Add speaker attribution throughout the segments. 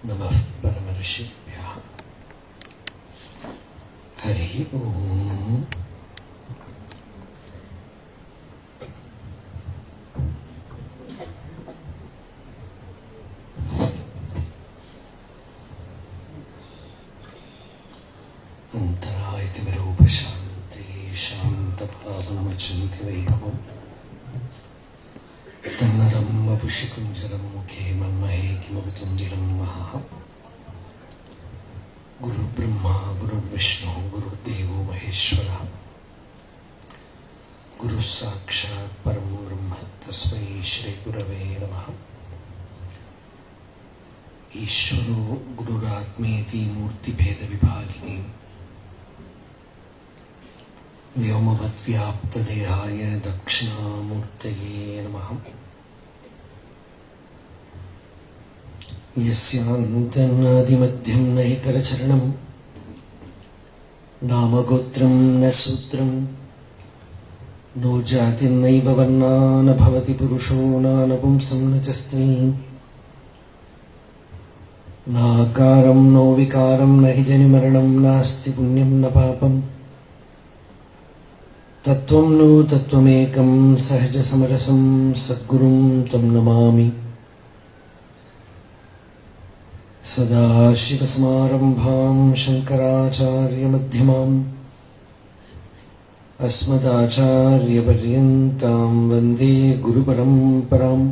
Speaker 1: नमः परमर्षिभ्यः। हरि ओम। अंतरायतिमिरोपशान्ति शान्तभावनमचिन्त्य वैभवम् तन्नरं वपुषि कुञ्जरं मुखे मन्महे किमपि तुन्दिलं महः। गुरुर्ब्रह्मा गुरुर्विष्णुः गुरुर्देवो महेश्वरः गुरुः साक्षात् परं ब्रह्म तस्मै श्रीगुरवे नमः। ईश्वरो गुरुरात्मेति मूर्तिभेदविभागिने व्योमवद्व्याप्तदेहाय दक्षिणामूर्तये नमः। यस्यान्तन्नादिमध्यं न हि करचरणं नामगोत्रं न सूत्रं नो जातिर्नैव वर्णा न भवति पुरुषो नानपुंसं न च स्त्रीं नाकारं नो विकारं न हि जनिमरणं नास्ति पुण्यं न पापम् तत्त्वं नो तत्त्वमेकं सहजसमरसं सद्गुरुं तं नमामि। सदाशिवसमारम्भां शङ्कराचार्यमध्यमाम् अस्मदाचार्यपर्यन्तां वन्दे गुरुपरम्पराम्।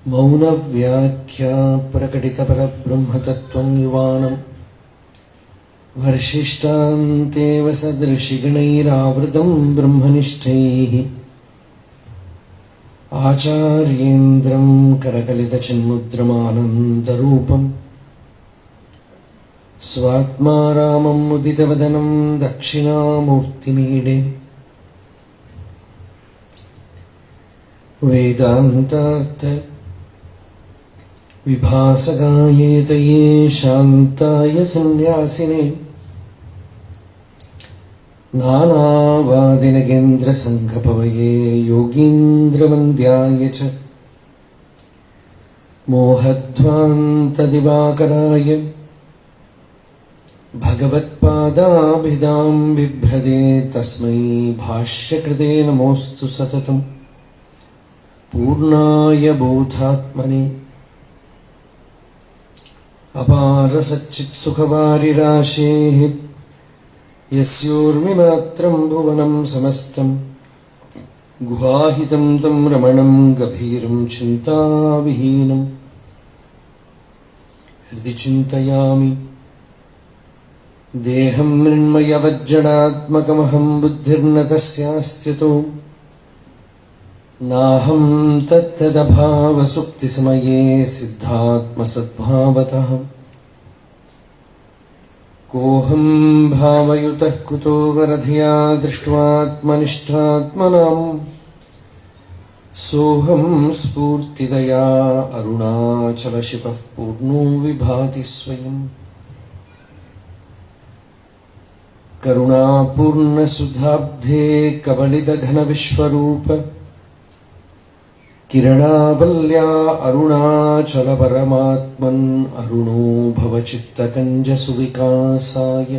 Speaker 1: मौनव्याख्या प्रकटितपरब्रह्मतत्त्वं युवानं वर्षिष्ठान्तेव सदृशिगणैरावृतं ब्रह्मनिष्ठैः आचार्येन्द्रं करकलितचिन्मुद्रमानन्दरूपं स्वात्मा रामं मुदितवदनं दक्षिणामूर्तिमीडे वेदान्तार्थ विभासगायेतये शान्ताय सन्न्यासिने नानावादिनगेन्द्रसङ्घपवये योगीन्द्रवन्द्याय च मोहध्वान्तदिवाकराय भगवत्पादाभिधां बिभ्रदे तस्मै भाष्यकृते नमोऽस्तु सततं पूर्णाय बोधात्मने। अपारसच्चित्सुखवारिराशेः यस्योर्मिमात्रं भुवनं समस्तं गुहाहितं तं रमणं गभीरं चिन्ताविहीनं हृदि चिन्तयामि। देहं मृण्मयवज्जडात्मकमहं बुद्धिर्न तस्यास्त्यतो नाहं तत्तदभावसुप्तिसमये सिद्धात्मसद्भावतः कोऽहं भावयुतः कुतो वरधिया दृष्ट्वात्मनिष्ठात्मनां सोऽहं स्फूर्तिदया अरुणाचलशिवः पूर्णो विभाति स्वयं। करुणापूर्णसुधाब्धे कबलितघनविश्वरूप किरणावल्या अरुणाचलपरमात्मन् अरुणो भवचित्तकञ्जसुविकासाय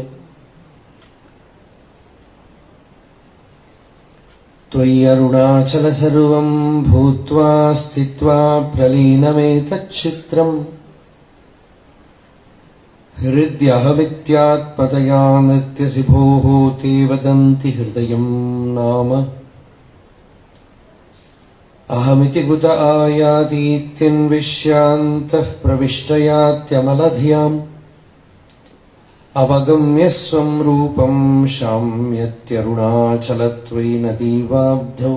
Speaker 1: त्वयि अरुणाचल सर्वं भूत्वा स्थित्वा प्रलीनमेतच्चित्रम् हृद्यहमित्यात्मतया नृत्यसि भोः ते वदन्ति हृदयं नाम अहमिति कुत आयातीत्यन्विष्यान्तः प्रविष्टयात्यमलधियाम् अवगम्य स्वं रूपं शाम्यत्यरुणाचलत्वयि नदीवाब्धौ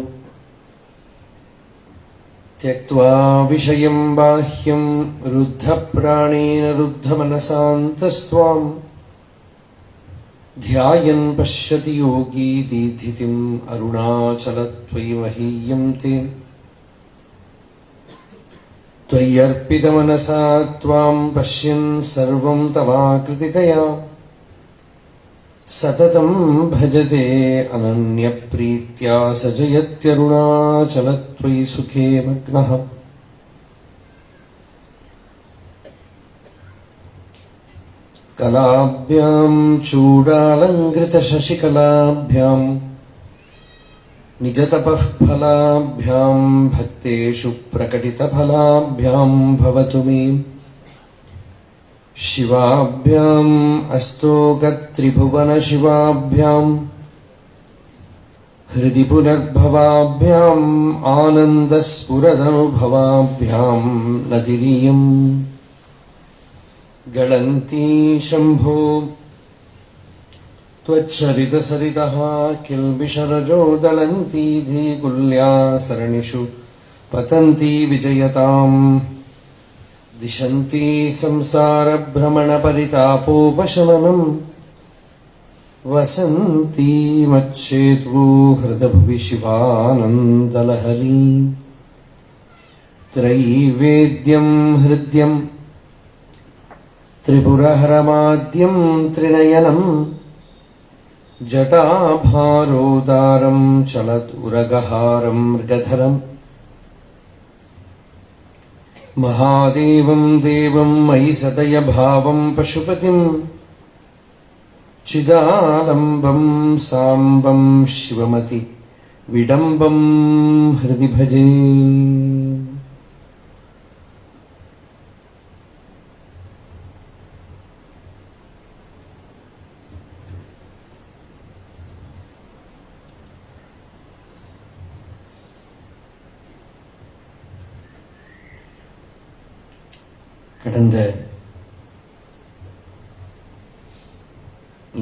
Speaker 1: त्यक्त्वा विषयं बाह्यं रुद्धप्राणेन रुद्धमनसान्तस्त्वां ध्यायन् पश्यति योगी दीधितिम् अरुणाचलत्वयि महीयं ते त्वय्यर्पितमनसा त्वां पश्यन् सर्वं तवाकृतितया सततं भजते अनन्यप्रीत्या स जयत्यरुणाचलत्वयि सुखे मग्नः। कलाभ्यां चूडालङ्कृतशशिकलाभ्यां निजतपः फलाभ्यां भक्तेषु प्रकटितफलाभ्यां भवतु मे शिवाभ्याम् अस्तोकत्रिभुवनशिवाभ्यां हृदि पुनर्भवाभ्याम् आनन्दस्फुरदनुभवाभ्यां नतिरियम् गळन्ती शम्भो त्वच्छरितसरितः किल्बिषरजो दलन्ती धीकुल्या सरणिषु पतन्ती विजयताम् दिशन्ती संसारभ्रमणपरितापोपशमनम् वसन्ती मच्चेतु हृदभुवि शिवानन्दलहरी त्रैवेद्यं हृद्यं त्रिपुरहरमाद्यं त्रिनयनं जटाभारोदारं चलदुरगहारं मृगधरम् महादेवं देवं मयि सदय भावं पशुपतिं चिदालम्बं साम्बं शिवमति विडम्बं हृदि भजे கடந்த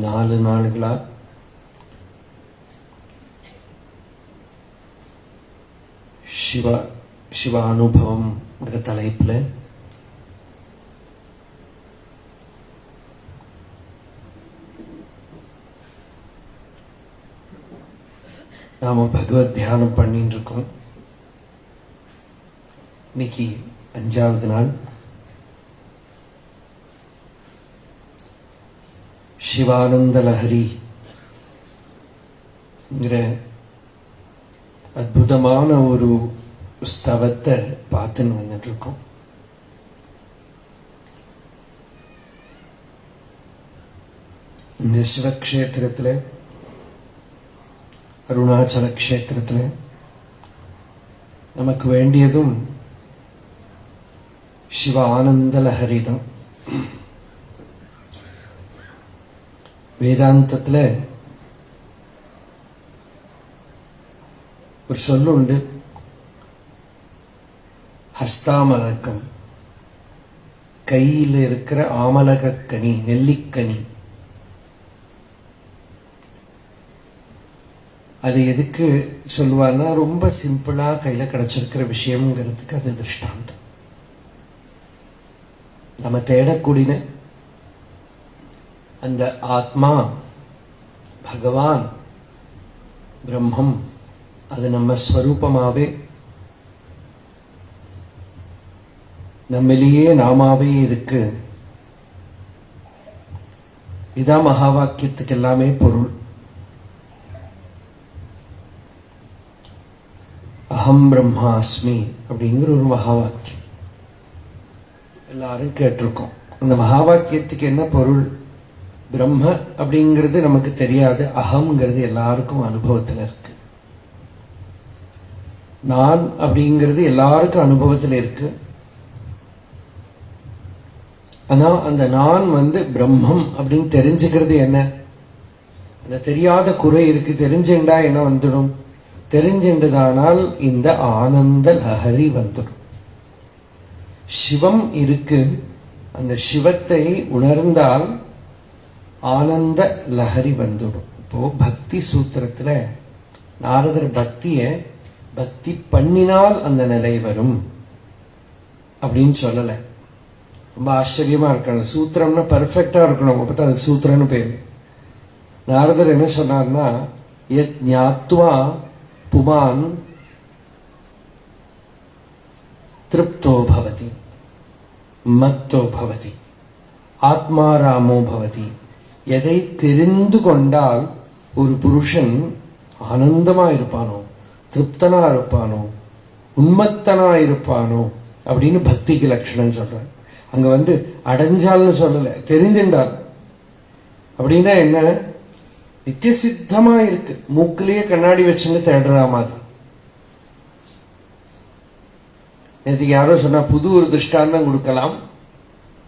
Speaker 1: 4 நாளுகளா சிவானுபவம்ங்கிற தலைப்புல நாம பகவத் தியானம் பண்ணிட்டு இருக்கோம். இன்னைக்கு 5வது நாள். சிவானந்த லஹரிங்கிற அற்புதமான ஒரு ஸ்தவத்தை பார்த்துன்னு வந்துட்டு இருக்கோம். இந்த சிவக்ஷேத்திரத்தில், அருணாச்சல க்ஷேத்திரத்தில் நமக்கு வேண்டியதும் சிவ ஆனந்த லஹரி தான். வேதாந்தத்தில் ஒரு சொல்லு உண்டு, ஹஸ்தாமலக்கம், கையில் இருக்கிற ஆமலகக்கனி, நெல்லிக்கனி. அது எதுக்கு சொல்லுவான்னா, ரொம்ப சிம்பிளா கையில கிடைச்சிருக்கிற விஷயம்ங்கிறதுக்கு அது திருஷ்டாந்தம். நம்ம தேடக்கூடிய அந்த ஆத்மா, பகவான், பிரம்மம், அது நம்ம ஸ்வரூபமாவே, நம்மிலேயே நாமாவே இருக்கு. இதான் மகா வாக்கியத்துக்கு எல்லாமே பொருள். அகம் பிரம்மாஸ்மி அப்படிங்கிற ஒரு மகா வாக்கியம் எல்லாரும் கேட்டிருக்கோம். அந்த மகா வாக்கியத்துக்கு என்ன பொருள்? பிரம்ம அப்படிங்கிறது நமக்கு தெரியாது, அகம்ங்கிறது எல்லாருக்கும் அனுபவத்தில் இருக்கு. நான் அப்படிங்கிறது எல்லாருக்கும் அனுபவத்தில் இருக்கு. ஆனா அந்த நான் பிரம்மம் அப்படின்னு தெரிஞ்சுக்கிறது என்ன? அந்த தெரியாத குறை இருக்கு. தெரிஞ்சுண்டா என்ன வந்துடும்? தெரிஞ்சுண்டதானால் இந்த ஆனந்த லஹரி வந்துடும். சிவம் இருக்கு. அந்த சிவத்தை உணர்ந்தால் ஆனந்த லஹரி வந்துடும். இப்போ பக்தி சூத்திரத்துல நாரதர் பக்தி பண்ணினால் அந்த நிலை வரும் அப்படின்னு சொல்லலை. ரொம்ப ஆச்சரியமா இருக்கு. அந்த சூத்திரம்னா பர்ஃபெக்டா இருக்கணும். பார்த்தா அது சூத்திரம்னு பேரு. நாரதர் என்ன சொன்னார்னா, யத் ஞாத்வா புமான் திருப்தோ பவதி மத்தோ பவதி ஆத்மாராமோ பவதி. எதை தெரிந்து கொண்டால் ஒரு புருஷன் ஆனந்தமா இருப்பானோ, திருப்தனா இருப்பானோ, உன்மத்தனா இருப்பானோ அப்படின்னு பக்திக்கு லட்சணம் சொல்றார். அங்க அடைஞ்சால்னு சொல்லல, தெரிஞ்சின்றால். அப்படின்னா என்ன? நித்திய சித்தமா இருக்கு. மூக்கிலேயே கண்ணாடி வச்சுன்னு தேடுற மாதிரி. நேற்றுக்கு யாரோ சொன்னா புது ஒரு திருஷ்டாந்தம் கொடுக்கலாம்.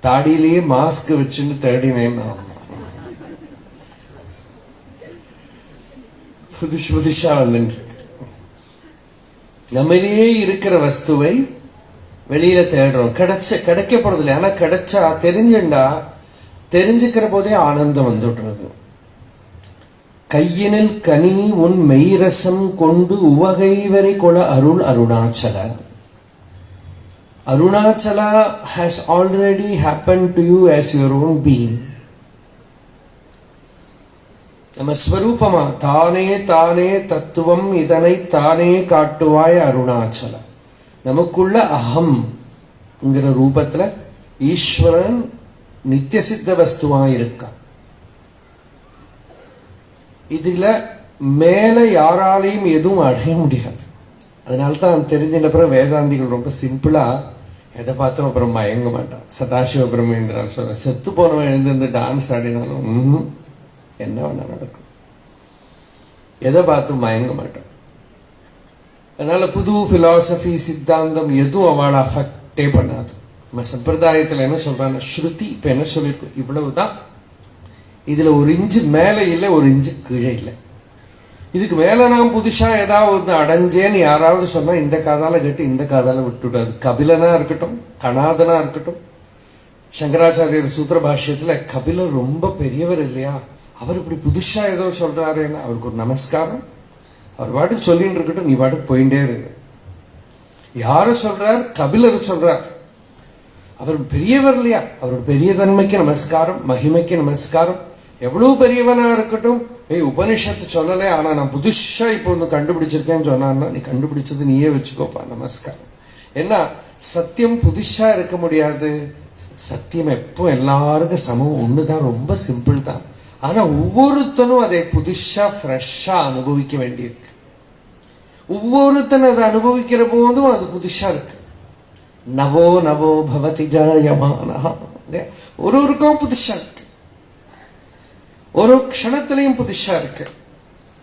Speaker 1: தாடியிலேயே மாஸ்க் வச்சுன்னு தேடினேன். புதுசா வந்து நம்மளையே இருக்கிற வஸ்துவை வெளியில தேடுறோம். கிடைக்க போறது இல்லை. ஆனா கிடைச்சா தெரிஞ்சுக்கிற போதே ஆனந்தம் வந்துடுறது. கையினில் கனி உன் மெய்ரசம் கொண்டு உவகை வரை கொள அருள் Arunachal. Arunachala has already happened to you as your own being. நம்ம ஸ்வரூபமா தானே தானே தத்துவம் இதனை தானே காட்டுவாய் அருணாச்சல. நமக்குள்ள அகம்ங்கிற ரூபத்துல ஈஸ்வரன் நித்திய சித்த வஸ்துவா இருக்கான். இதுல மேல யாராலையும் எதுவும் அடைய முடியாது. அதனால்தான் தெரிஞ்சின்ற பிறகு வேதாந்திகள் ரொம்ப சிம்பிளா எதை பார்த்தும் அப்புறம் மயங்க மாட்டான். சதாசிவ பிரம்மேந்திரால் சொல்ற செத்து போனவன் எழுந்து டான்ஸ் ஆடினாலும் என்ன வேணா நடக்கும். எதை பார்த்தும் மயங்க மாட்டான். அதனால புது பிலாசபி சித்தாந்தம் எதுவும் அவளை அஃபெக்டே பண்ணாது. நம்ம சம்பிரதாயத்துல என்ன சொல்றாங்க, ஸ்ருதி இப்ப என்ன சொல்லிருக்கோம், இவ்வளவுதான். இதுல ஒரு இன்ச்சு மேல இல்லை, ஒரு இன்ச்சு கீழே இல்லை. இதுக்கு மேல நான் புதுசா ஏதாவது அடைஞ்சேன்னு யாராவது சொன்னா இந்த காதால கேட்டு இந்த காதால விட்டுவிடாது. கபிலனா இருக்கட்டும், கணாதனா இருக்கட்டும். சங்கராச்சாரியர் சூத்திர பாஷ்யத்துல கபிலர் ரொம்ப பெரியவர் இல்லையா, அவர் இப்படி புதுசா ஏதோ சொல்றாருன்னா அவருக்கு ஒரு நமஸ்காரம். அவர் பாட்டுக்கு சொல்லிட்டு இருக்கட்டும், நீ பாட்டுக்கு போயிட்டே இருங்க. யார சொல்றார்? கபிலர் சொல்றார். அவர் பெரியவர் இல்லையா, அவரோட பெரிய தன்மைக்கு நமஸ்காரம், மகிமைக்கு நமஸ்காரம். எவ்வளவு பெரியவனா இருக்கட்டும், உபனிஷத்து சொல்லலை, ஆனா நான் புதுசா இப்போ ஒன்று கண்டுபிடிச்சிருக்கேன்னு சொன்னான்னா நீ கண்டுபிடிச்சது நீயே வச்சுக்கோப்பா, நமஸ்காரம். ஏன்னா சத்தியம் புதுசா இருக்க முடியாது. சத்தியம் எப்போ எல்லாருக்கும் சமம் ஒண்ணுதான், ரொம்ப சிம்பிள் தான். ஆனா ஒவ்வொருத்தனும் அதை புதுசா ஃப்ரெஷ்ஷா அனுபவிக்க வேண்டியிருக்கு. ஒவ்வொருத்தனும் அதை அனுபவிக்கிற போதும் அது புதுசா இருக்கு. நவோ நவோ பவதி ஜாயமானஹ. ஒருவருக்கும் புதுசா இருக்கு, ஒரு க்ஷணத்திலையும் புதுசா இருக்கு.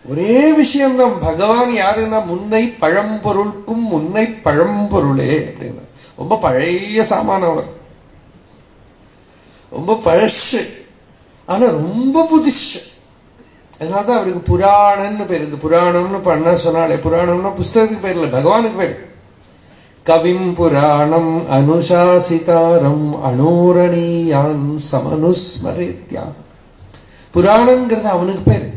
Speaker 1: ஒரே விஷயம்தான். பகவான் யாருன்னா முன்னை பழம்பொருளுக்கும் முன்னை பழம்பொருளே அப்படின்னு. ரொம்ப பழைய சாமானவர், ரொம்ப பழசு, ஆனா ரொம்ப புதுசு. அதனாலதான் அவருக்கு புராணம்னு பேர். இந்த புராணம்னு பண்ண சொன்னாலே, புராணம்னா புஸ்தகத்துக்கு பேர் இல்லை, பகவானுக்கு பேர். கவிம் புராணம் அனுசாசிதாரம் அனோரணீயான் சமனுஸ்மரேத்யா. புராணம்ங்கிறது அவனுக்கு பேரு.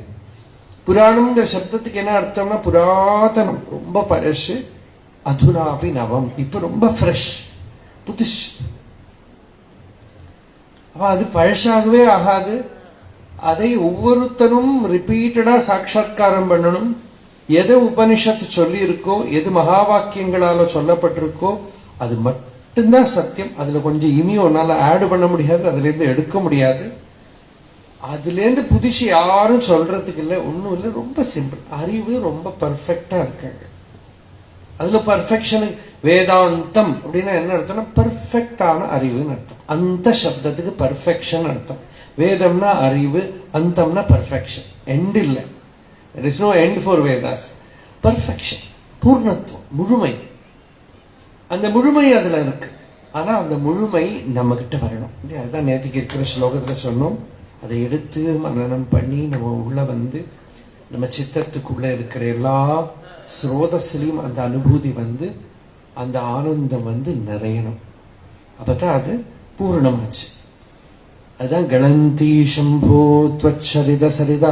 Speaker 1: புராணம்ங்கிற சப்தத்துக்கு என்ன அர்த்தம்னா புராதனம், ரொம்ப பழசு. அதுனாபி நவம், இப்ப ரொம்ப ஃப்ரெஷ், புதுசு. அப்ப அது பழசாகவே ஆகாது. அதை ஒவ்வொருத்தரும் ரிப்பீட்டடா சாட்சா்காரம் பண்ணணும். எது உபனிஷத்து சொல்லி இருக்கோ, எது மகா வாக்கியங்களால சொல்லப்பட்டிருக்கோ அது மட்டும்தான் சத்தியம். அதுல கொஞ்சம் இனியும் ஒன்னால ஆட் பண்ண முடியாது, அதுல இருந்து எடுக்க முடியாது. அதுல இருந்து புதுசு யாரும் சொல்றதுக்கு இல்லை, ஒன்றும் இல்லை. ரொம்ப சிம்பிள். அறிவு ரொம்ப பர்ஃபெக்டா இருக்காங்க. அதுல பர்ஃபெக்ஷனு வேதாந்தம் அப்படின்னா என்ன அர்த்தம்னா பர்ஃபெக்டான அறிவுன்னு அர்த்தம். அந்த சப்தத்துக்கு பர்ஃபெக்ஷன் அர்த்தம். வேதம்னா அறிவு, அந்தம்னா பர்ஃபெக்ஷன். எண்ட் இல்லை. There is no end for Vedas. Perfection, பூர்ணத்துவம், முழுமை. அந்த முழுமை அதுல இருக்கு. ஆனா அந்த முழுமை நம்ம கிட்ட வரணும். அதுதான் நேற்றுக்கு இருக்கிற ஸ்லோகத்துல சொன்னோம். அதை எடுத்து மனனம் பண்ணி நம்ம உள்ள வந்து நம்ம சித்தத்துக்குள்ள இருக்கிற எல்லா ஸ்ரோதஸ்லையும் அந்த அனுபூதி வந்து அந்த ஆனந்தம் வந்து நிறையணும். அப்பதான் அது பூர்ணமாச்சு. அதுதான் கணந்தி சம்போ த்வச்சரித சரிதா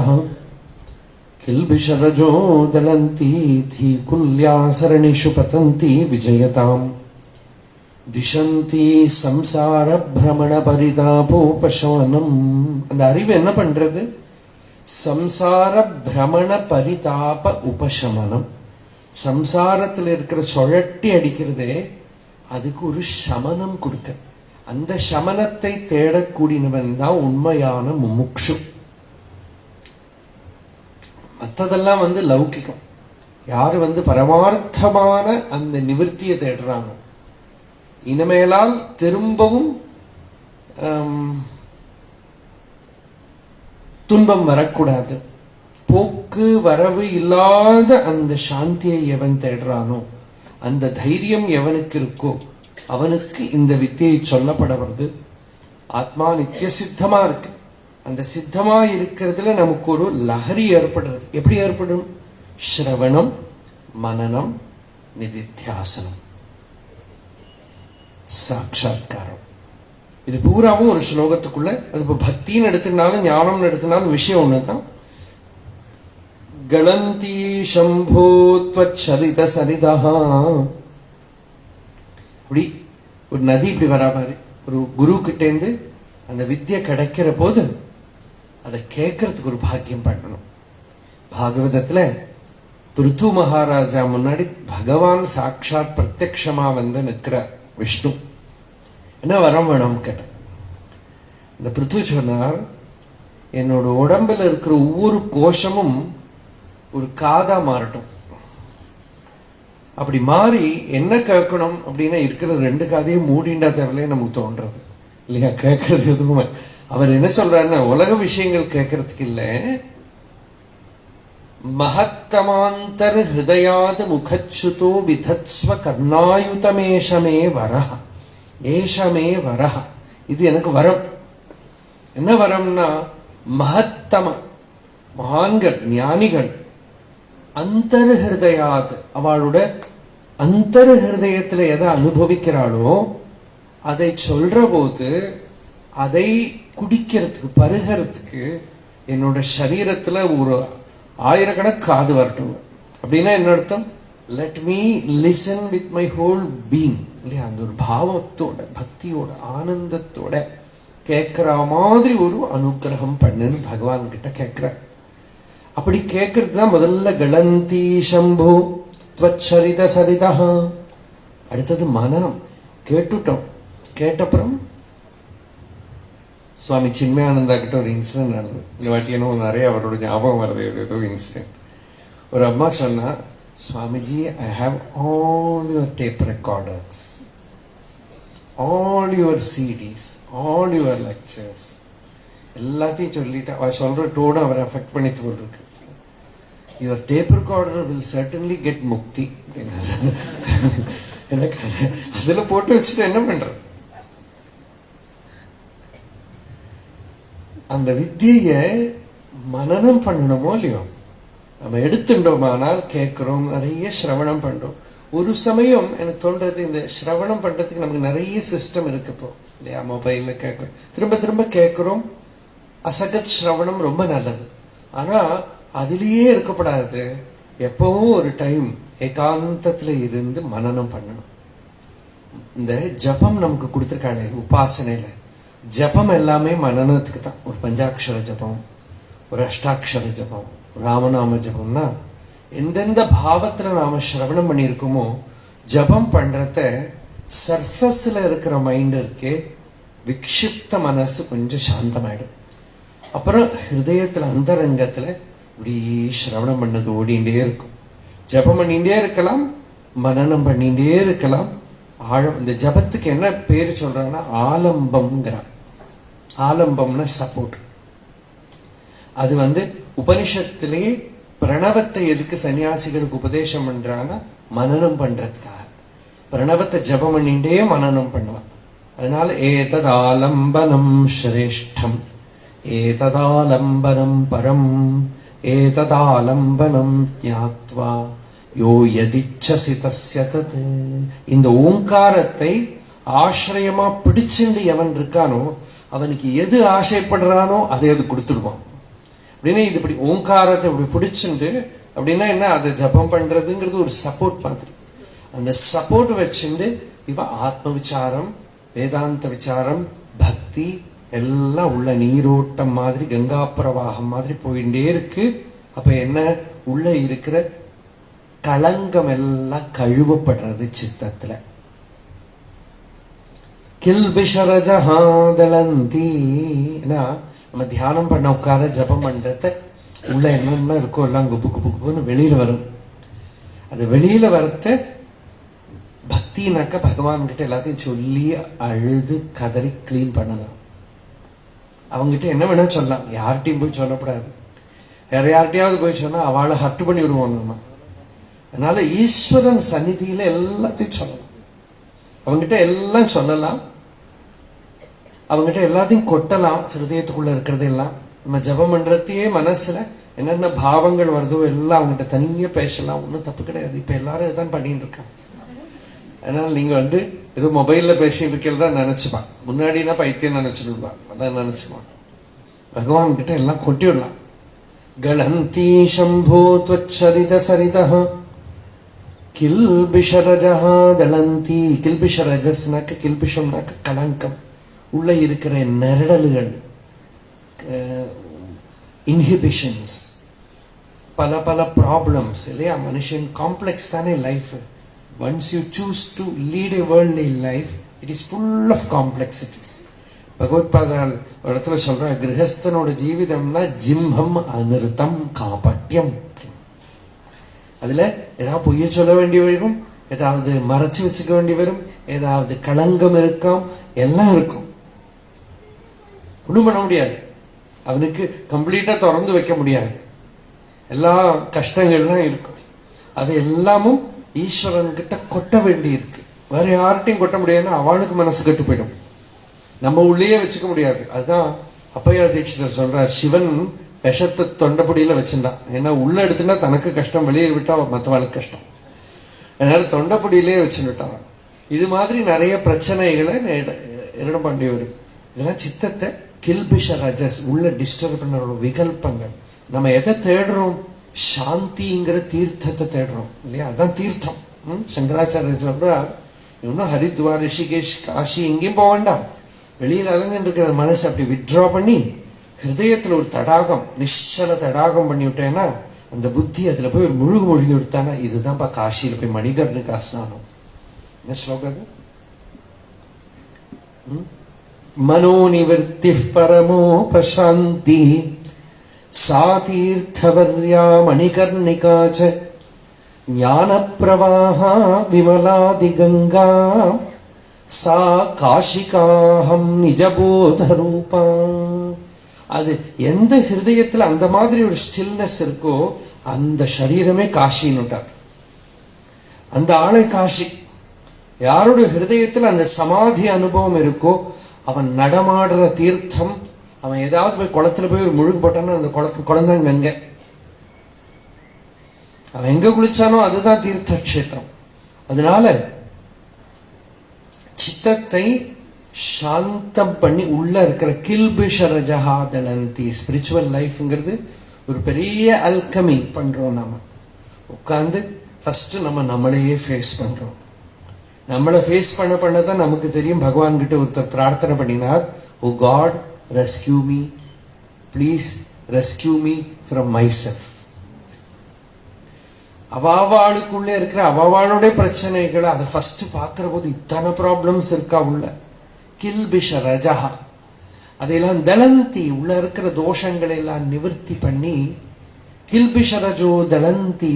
Speaker 1: கில்பிஷரஜோ தலந்தி தி குல்யா சரணிஷு பதந்தி விஜயதாம் திசந்தி சம்சார பிரமண பரிதாபோபசமனம். அந்த அறிவு என்ன பண்றது? சம்சார பிரமண பரிதாப உபசமனம். சம்சாரத்தில் இருக்கிற சுழட்டி அடிக்கிறதே அதுக்கு ஒரு சமனம் கொடுக்க. அந்த சமனத்தை தேடக்கூடியவன் தான் உண்மையான முமுக்ஷு. மற்றதெல்லாம் வந்து லௌகிகம். யாரு வந்து பரமார்த்தமான அந்த நிவர்த்தியை தேடுறாங்க, இனிமேலால் திரும்பவும் துன்பம் வரக்கூடாது. போக்கு வரவு இல்லாத அந்த சாந்தியை எவன் தேடுறானோ, அந்த தைரியம் எவனுக்கு இருக்கோ, அவனுக்கு இந்த வித்தியை சொல்லப்பட வருது. ஆத்மா நித்திய சித்தமா இருக்கு. அந்த சித்தமா இருக்கிறதுல நமக்கு ஒரு லஹரி ஏற்படுறது. எப்படி ஏற்படும்? ஸ்ரவணம், மனனம், நிதித்தியாசனம், சாட்சாத்காரம். இது பூராவும் ஒரு ஸ்லோகத்துக்குள்ள. அது இப்போ பக்தின்னு எடுத்துனாலும் ஞானம்னு எடுத்துனாலும் விஷயம் ஒண்ணுதான். கணந்தி சம்போ த்வச்சரித சரிதா. இப்படி ஒரு நதி இப்படி வரா மாதிரி ஒரு குரு கிட்டேந்து அந்த வித்தியை கிடைக்கிற போது அதை கேட்கறதுக்கு ஒரு பாக்கியம் பண்ணணும். பாகவதத்துல பிருத்து மகாராஜா முன்னாடி பகவான் சாட்சாத் பிரத்யக்ஷமா வந்து நிற்கிறார் விஷ்ணு. என்ன வரம் வேணும் கேட்ட. இந்த பிருத்து சொன்னார், என்னோட உடம்புல இருக்கிற ஒவ்வொரு கோஷமும் ஒரு காதா மாறட்டும். அப்படி மாறி என்ன கேட்கணும் அப்படின்னா இருக்கிற ரெண்டு காதையும் மூடிண்டா தேவையில்லையே நமக்கு தோன்றது இல்லையா? கேட்கறது எதுவுமே அவர் என்ன சொல்றாருன்னா, உலக விஷயங்கள் கேட்கறதுக்கு இல்லை, மகத்தமாந்தர் ஹிருதயாத் முகச்சுதோ விதத்ஸ்வ கர்ணாயுதமேஷமே வரஹ, ஏஷமே வரஹ. இது எனக்கு வரம். என்ன வரம்னா, மகத்தம மகான்கள் ஞானிகள் அந்தர் ஹிருதயாத், அவளோட அந்தர் ஹிருதயத்துல எதை அனுபவிக்கிறாளோ அதை சொல்ற போது அதை குடிக்கிறதுக்கு பருகிறதுக்கு என்னோட சரீரத்துல ஒரு ஆயிரக்கணக்கு காது வரட்டும். அப்படின்னா என்ன அர்த்தம்? Let me listen with my whole being இல்லையா? அந்த ஒரு பாவத்தோட பக்தியோட ஆனந்தத்தோட கேட்கிற மாதிரி ஒரு அனுகிரகம் பண்ணுன்னு பகவான் கிட்ட கேட்கிற. அப்படி கேட்கறது தான் முதல்ல கணந்தி சம்போ த்வச்சரித சரிதா. அடுத்தது மனனம். கேட்டுட்டோம். கேட்டப்புறம் சுவாமி சின்மயானந்தா கிட்ட ஒரு இன்சிடென்ட் நடந்தது. இந்த வாட்டி என்ன நிறைய அவரோட ஞாபகம் வருது. ஏதோ இன்சிடென்ட். ஒரு அம்மா சொன்னா, Swamiji, I have all your tape recorders, all your CDs, all your lectures, எல்லாத்தையும் சொல்லிட்டு அவர் சொல்ற டோடு அவர் அஃபெக்ட் பண்ணி இருக்கு. Your tape recorder will certainly get mukti அப்படின்னு எனக்கு அதுல போட்டு வச்சுட்டு என்ன பண்றது? அந்த வித்தியை மனனம் பண்ணணுமோ இல்லையோ? நம்ம எடுத்துட்டோமானால் கேட்கிறோம், நிறைய சிரவணம் பண்றோம். ஒரு சமயம் எனக்கு தோன்றது, இந்த சிரவணம் பண்றதுக்கு நமக்கு நிறைய சிஸ்டம் இருக்கு இப்போ இல்லையா? மொபைல்ல கேட்கிறோம், திரும்ப திரும்ப கேட்கிறோம். அசகத் சிரவணம் ரொம்ப நல்லது. ஆனா அதுலயே இருக்கப்படாது. எப்பவும் ஒரு டைம் ஏகாந்தத்துல இருந்து மனனம் பண்ணணும். இந்த ஜபம் நமக்கு கொடுத்துருக்காங்க உபாசனையில. ஜபம் எல்லாமே மனனத்துக்கு தான். ஒரு பஞ்சாட்சர ஜபம், ஒரு அஷ்டாட்சர ஜபம், ராமநாம ஜபம்னா எந்தெந்த பாவத்துல நாம சிரவணம் பண்ணியிருக்கோமோ, ஜபம் பண்றத சர்ஃபஸ்ல இருக்கிற மைண்ட் இருக்கே, விக்ஷிப்த மனசு கொஞ்சம் சாந்தமாயிடும். அப்புறம் ஹிருதயத்துல அந்தரங்கத்துல இப்படி சிரவணம் பண்ணது ஓடிண்டே இருக்கும். ஜபம் பண்ணிட்டே இருக்கலாம், மனனம் பண்ணிட்டே இருக்கலாம். ஆழம். இந்த ஜபத்துக்கு என்ன பேரு சொல்றாங்கன்னா ஆலம்பம்ங்கிறான். ஆலம்பம்னா சப்போர்ட். அது வந்து உபனிஷத்திலேயே பிரணவத்தை எதுக்கு சன்னியாசிகளுக்கு உபதேசம் பண்றாங்கன்னா மனனம் பண்றதுக்காக. பிரணவத்தை ஜபம் பண்ணிட்டே மனனம் பண்ணுவான். அதனால ஏதத் ஆலம்பனம் சிரேஷ்டம், ஏததாலம்பனம் பரம், ஏததாலம்பனம் ஞாத்வா யோ யதிச்சசி தஸ்ய தத். இந்த ஓங்காரத்தை ஆசிரியமா பிடிச்சுண்டு எவன் இருக்கானோ அவனுக்கு எது ஆசைப்படுறானோ அதை அது கொடுத்துடுவான். அப்படின்னா இது இப்படி ஓங்காரத்தை இப்படி பிடிச்சுண்டு அப்படின்னா என்ன, அதை ஜபம் பண்றதுங்கிறது ஒரு சப்போர்ட் மாதிரி. அந்த சப்போர்ட் வச்சுண்டு இவ ஆத்ம விசாரம், வேதாந்த விசாரம், பக்தி எல்லாம் உள்ள நீரோட்டம் மாதிரி, கங்கா பிரவாகம் மாதிரி போயிட்டே இருக்கு. அப்ப என்ன, உள்ள இருக்கிற களங்கம் எல்லாம் கழுவப்படுறது சித்தத்துல. கில்பிஷரஜஹாதலந்தி. நம்ம தியானம் பண்ண உட்கார ஜபம் பண்றத உள்ள என்னென்ன இருக்கோ எல்லாம் குப்பு குப்பு குப்புன்னு வெளியில வரும். அது வெளியில வரத்த பக்தினாக்க பகவான் கிட்ட எல்லாத்தையும் சொல்லி அழுது கதறி கிளீன் பண்ணலாம். அவங்ககிட்ட என்ன வேணா சொல்லலாம், யார்கிட்டையும் போய் சொல்லக்கூடாது. வேற யார்கிட்டையாவது போய் சொன்னா அவளை ஹர்ட் பண்ணி விடுவோம் நம்ம. அதனால ஈஸ்வரன் சந்நிதியில எல்லாத்தையும் சொல்லலாம், அவங்ககிட்ட எல்லாம் சொல்லலாம், அவங்ககிட்ட எல்லாத்தையும் கொட்டலாம். ஹிருதயத்துக்குள்ள இருக்கிறது எல்லாம் நம்ம ஜபம் பண்றதையே மனசுல என்னென்ன பாவங்கள் வருதோ எல்லாம் அவங்ககிட்ட தனியா பேசலாம், ஒன்றும் தப்பு கிடையாது. இப்ப எல்லாரும் இதான் பண்ணிட்டு இருக்காங்க. அதனால நீங்க ஏதோ மொபைல்ல பேசிட்டு இருக்கிறதா நினைச்சுப்பான், முன்னாடினா பைத்தியம் நினைச்சுடுவான், அதான் நினைச்சுப்பான். பகவான் கிட்ட எல்லாம் கொட்டி விடலாம். கலந்தி சம்போ த்வச்சரித சரிதஹ கில்பிஷரஜஹ தளந்தி. கில்பிஷரஜஸ்னாக்க, கில்பிஷம்னாக்க கலங்கம், உள்ள இருக்கிற நெரடல்கள், இன்ஹிபிஷன்ஸ், பல பல ப்ராப்ளம்ஸ் இல்லையா. மனுஷன் காம்ப்ளெக்ஸ் தானே life. Once you choose to lead a worldly life, it is full of complexities. பகவத்பாதால் ஒரு இடத்துல சொல்ற, கிரகஸ்தனோட ஜீவிதம்னா ஜிம்பம் அனிருத்தம் காபட்யம். அதுல ஏதாவது பொய்ய சொல்ல வேண்டி வரும், ஏதாவது மறைச்சு வச்சுக்க வேண்டி வரும், ஏதாவது களங்கம் இருக்காம், எல்லாம் இருக்கும். ஒண்ணும் பண்ண முடியாது, அவனுக்கு கம்ப்ளீட்டா திறந்து வைக்க முடியாது. எல்லா கஷ்டங்கள்லாம் இருக்கும். அது எல்லாமும் ஈஸ்வரன் கிட்ட கொட்ட வேண்டி இருக்கு. வேற யார்கிட்டையும் கொட்ட முடியாதுன்னா அவளுக்கு மனசு கெட்டு போயிடும், நம்ம உள்ளேயே வச்சுக்க முடியாது. அதுதான் அப்பையார் தீட்சிதர் சொல்ற, சிவன் விஷத்தை தொண்டைப்பொடியில வச்சிருந்தான். ஏன்னா உள்ள எடுத்துனா தனக்கு கஷ்டம், வெளியே விட்டா மற்றவாளுக்கு கஷ்டம். அதனால தொண்டைப்பொடியிலே வச்சுட்டான். இது மாதிரி நிறைய பிரச்சனைகளை இடம் பண்ணி வரும். இதெல்லாம் சித்தத்தை கில்பிஷ ரஜஸ் உள்ள டிஸ்டர்ப் பண்ண விகல்பங்கள். நம்ம எதை தேடுறோம்? சாந்திங்கிற தீர்த்தத்தை தேடுறோம் இல்லையா, அதான் தீர்த்தம். சங்கராச்சாரியர் சொல்றா, இன்னும் ஹரித்வார், ரிஷிகேஷ், காஷி எங்கேயும் போக வேண்டாம், வெளியில் அலங்கன்னு இருக்கிற மனசை அப்படி வித்ட்ரா பண்ணி ஹிருதயத்துல ஒரு தடாகம், நிச்சல தடாகம் பண்ணி விட்டேன்னா அந்த புத்தி அதுல போய் ஒரு முழுகி விடுத்தானா, இதுதான்ப்பா காஷியில போய் மணிகர்ணுக்கு ஸ்நானம். என்ன ஸ்லோகம்? மனோநிவர்த்தி பரமோ பிரசாந்தி சா தீர்த்தவர்யா மணிகர்ணிகாச்ச ஞான பிரவாஹா விமலாதி கங்கா சா காஷிகாஹம் நிஜபோத ரூபா. அது எந்த ஹிருதயத்துல அந்த மாதிரி ஒரு ஸ்டில்னஸ் இருக்கோ அந்த சரீரமே காஷின்னுட்டார். அந்த ஆளை காஷி. யாருடைய ஹிருதயத்துல அந்த சமாதி அனுபவம் இருக்கோ அவன் நடமாடுற தீர்த்தம். அவன் ஏதாவது போய் குளத்துல போய் ஒரு முழுகு போட்டான்னா அந்த குளம் கங்க. அவன் எங்க குளிச்சானோ அதுதான் தீர்த்த கஷேத்திரம். அதனால சித்தத்தை சாந்தம் பண்ணி உள்ள இருக்கிற கில்பிஷரஜஹா தளந்தி. ஸ்பிரிச்சுவல் லைஃப்ங்கிறது ஒரு பெரிய அல்கமி பண்றோம். நாம உட்கார்ந்து ஃபர்ஸ்ட் நம்மளையே ஃபேஸ் பண்றோம். நம்மளை ஃபேஸ் பண்ணதான் நமக்கு தெரியும். பகவான் கிட்ட ஒருத்தர் பிரார்த்தனை பண்ணினார், oh God rescue me, please rescue me from myself. அவாவாளுக்குள்ளே இருக்கிற அவாவாளுடைய பிரச்சனைகளை அதை ஃபர்ஸ்ட் பார்க்கிற போது இத்தனை ப்ராப்ளம்ஸ் இருக்கா உள்ள. கில்பிஷ ரஜஹா அதையெல்லாம் தளந்தி, உள்ள இருக்கிற தோஷங்களை எல்லாம் நிவர்த்தி பண்ணி கில்பிஷ ரஜோ தளந்தி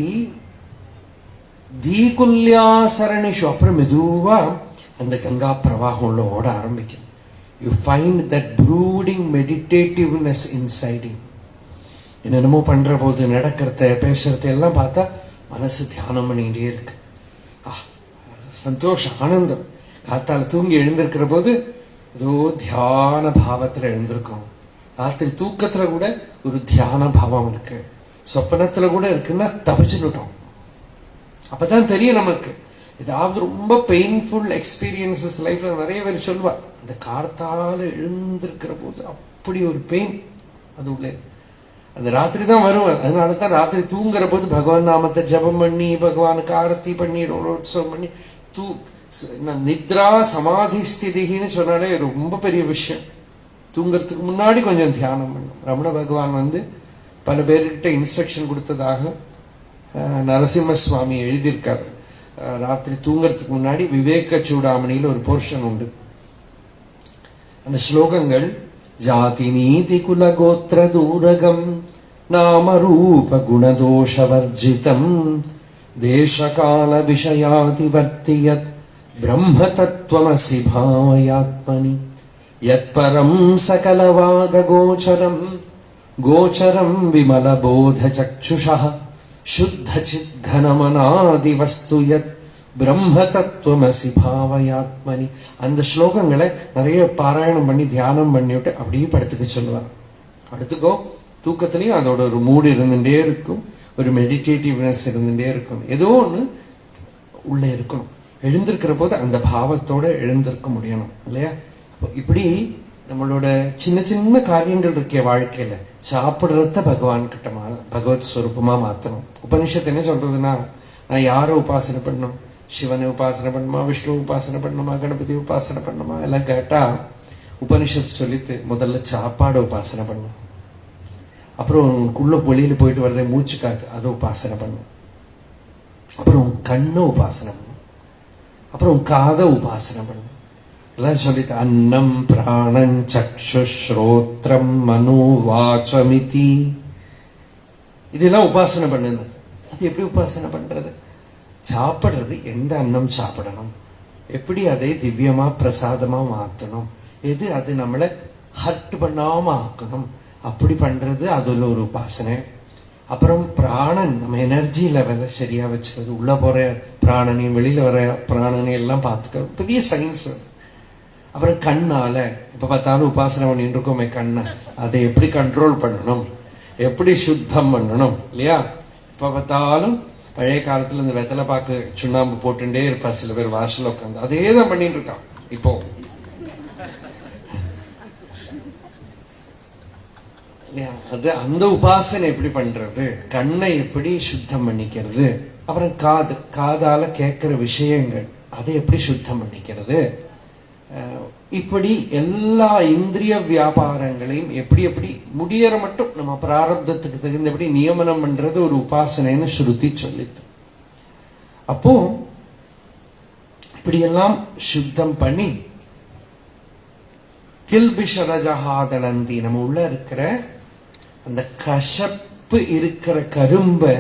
Speaker 1: தீகுல்யாசரணிஷு. அப்புறம் மெதுவா அந்த கங்கா பிரவாகம் உள்ள ஓட ஆரம்பிக்கும். You find that brooding meditativeness inside you. என்னென்னமோ பண்ற போது நடக்கிறத பேசுறத எல்லாம் பார்த்தா மனசு தியானம் பண்ணிக்கிட்டே இருக்கு. சந்தோஷம், ஆனந்தம். காத்தால தூங்கி எழுந்திருக்கிற போது ஏதோ தியான பாவத்துல எழுந்திருக்கோம். ராத்திரி தூக்கத்துல கூட ஒரு தியான பாவம் இருக்கு, சொப்பனத்துல கூட இருக்குன்னா தப்பிச்சுட்டோம். அப்பதான் தெரியும் நமக்கு. ஏதாவது ரொம்ப பெயின்ஃபுல் எக்ஸ்பீரியன்சஸ் லைஃப்ல நிறைய பேர் சொல்லுவா, இந்த கார்த்தால எழுந்திருக்கிற போது அப்படி ஒரு பெயின் அது உள்ளே. அந்த ராத்திரி தான் வரும். அதனால தான் ராத்திரி தூங்குற போது பகவான் நாமத்தை ஜபம் பண்ணி பகவானுக்கு ஆரத்தி பண்ணி ரோலோத்சவம் பண்ணி நித்ரா சமாதி ஸ்திதின்னு சொன்னாலே ரொம்ப பெரிய விஷயம். தூங்குறதுக்கு முன்னாடி கொஞ்சம் தியானம் பண்ணும். ரமண பகவான் பல பேர்கிட்ட இன்ஸ்ட்ரக்ஷன் கொடுத்ததாக நரசிம்ம சுவாமி எழுதியிருக்காரு. ராத்திரி தூங்குறதுக்கு முன்னாடி விவேக சூடாமணியில் ஒரு போர்ஷன் உண்டு. அந்த ஸ்லோகங்கள் ஜாதி நீதி குல கோத்திர தூரகம் நாம ரூப குணதோஷவர்ஜிதம் தேசகால விஷயாதிவர்த்தியத் பிரம்ம தத்துவமசி பாவயாத்மனி யத்பரம் சகலவாக கோச்சரம் கோச்சரம் விமலபோத சக்ஷுஷா சுத்த சித்கனமனாதி வஸ்து யத் பிரம்ம தத்துவமசி பாவயாத்மனி. அந்த ஸ்லோகங்களை நிறைய பாராயணம் பண்ணி தியானம் பண்ணிவிட்டு அப்படியே படுத்துக்க சொல்லுவார். படுத்துக்கோ, தூக்கத்திலையும் அதோட ஒரு மூடு இருந்துட்டே இருக்கும், ஒரு மெடிடேட்டிவ்னஸ் இருந்துட்டே இருக்கும், ஏதோ ஒன்று உள்ளே இருக்கணும். எழுந்திருக்கிற போது அந்த பாவத்தோட எழுந்திருக்க முடியணும் இல்லையா? அப்போ இப்படி நம்மளோட சின்ன சின்ன காரியங்கள் இருக்கே வாழ்க்கையில, சாப்பிடுறத பகவான் கிட்ட பகவத் ஸ்வரூபமா மாத்தணும். உபனிஷத்து என்ன சொல்றதுன்னா, நான் யாரை உபாசனை பண்ணணும்? சிவனை உபாசனை பண்ணணுமா, விஷ்ணு உபாசனை பண்ணணுமா, கணபதி உபாசனை பண்ணணுமா எல்லாம் கேட்டா உபனிஷத்து சொல்லித்து முதல்ல சாப்பாடு உபாசனை பண்ணணும். அப்புறம் உள்ள வெளியில போயிட்டு வரதே மூச்சு காத்து, அதை உபாசனை பண்ணணும். அப்புறம் கண்ணை உபாசனை பண்ணணும். அப்புறம் காதை உபாசனை பண்ணணும். எல்லாம் சொல்லிட்டு அன்னம் பிராணம் சக்ஷு ஸ்ரோத்ரம் மனோ வாசமிதி, இதெல்லாம் உபாசனை பண்ணணும். அது எப்படி உபாசனை பண்றது? சாப்பிடுறது எந்த அன்னம் சாப்பிடணும், எப்படி அதை திவ்யமா பிரசாதமா மாற்றணும், எது அது நம்மளை ஹர்ட் பண்ணாம ஆக்கணும், அப்படி பண்றது அதுல ஒரு உபாசனை. அப்புறம் பிராணன், நம்ம எனர்ஜி லெவலை சரியா வச்சுக்கிறது, உள்ள போற பிராணனையும் வெளியில வர பிராணனையும் எல்லாம் பார்த்துக்கிறது, பெரிய சயின்ஸ். அப்புறம் கண்ணால இப்ப பார்த்தாலும் உபாசனை பண்ணிட்டு இருக்கோமே, கண்ணை அதை எப்படி கண்ட்ரோல் பண்ணணும், எப்படி சுத்தம் பண்ணணும் இல்லையா? இப்ப பார்த்தாலும் பழைய காலத்துல இந்த வெத்தலை பாக்கு சுண்ணாம்பு போட்டுட்டே இருப்பா சில பேர் வாசல்ல உட்காந்து, அதே தான் பண்ணிட்டு இருக்கான் இப்போ. அது அந்த உபாசனை எப்படி பண்றது, கண்ணை எப்படி சுத்தம் பண்ணிக்கிறது, அப்புறம் காதால கேட்கிற விஷயங்கள் அதை எப்படி சுத்தம் பண்ணிக்கிறது, இப்படி எல்லா இந்திரிய வியாபாரங்களையும் எப்படி எப்படி முடியற மட்டும் நம்ம பிராரப்தத்துக்கு தகுந்தபடி நியமனம் பண்றது ஒரு உபாசனைன்னு ஸ்ருதி சொல்லித்து. அப்போ இப்படியெல்லாம் சுத்தம் பண்ணி கில்பிஷரஜஹாதளந்தி, நம்ம உள்ள இருக்கிற அந்த கசப்பு இருக்கிற கரும்பை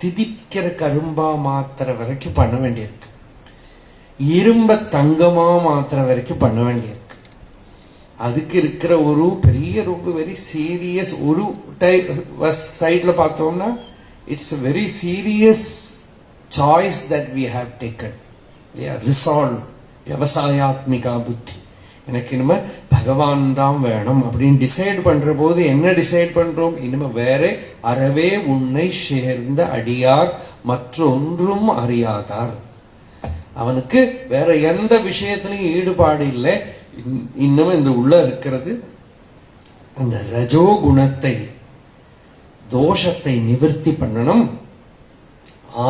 Speaker 1: திதிக்கிற கரும்பா மாத்திர வரைக்கும் பண்ண வேண்டியிருக்கு, இரும்ப தங்கமா மாத்திர வரைக்கும் பண்ண வேண்டியிருக்கு. அதுக்கு இருக்கிற ஒரு பெரிய ரொம்ப வெரி சீரியஸ் ஒரு சைட்ல பார்த்தோம்னா it's a very serious choice that we have taken. resolve விவசாயாத்மிகா புத்தி, எனக்கு இனிமே பகவான் தான் வேணும் அப்படின்னு டிசைட் பண்ற போது என்ன டிசைட் பண்றோம்? இனிமே வேற அறவே உன்னை சேர்ந்த அடியார் மற்றொன்றும் அறியாதார். அவனுக்கு வேற எந்த விஷயத்திலையும் ஈடுபாடு இல்லை. இன்னும் இந்த உள்ள இருக்கிறது அந்த ரஜோ குணத்தை, தோஷத்தை நிவர்த்தி பண்ணணும்,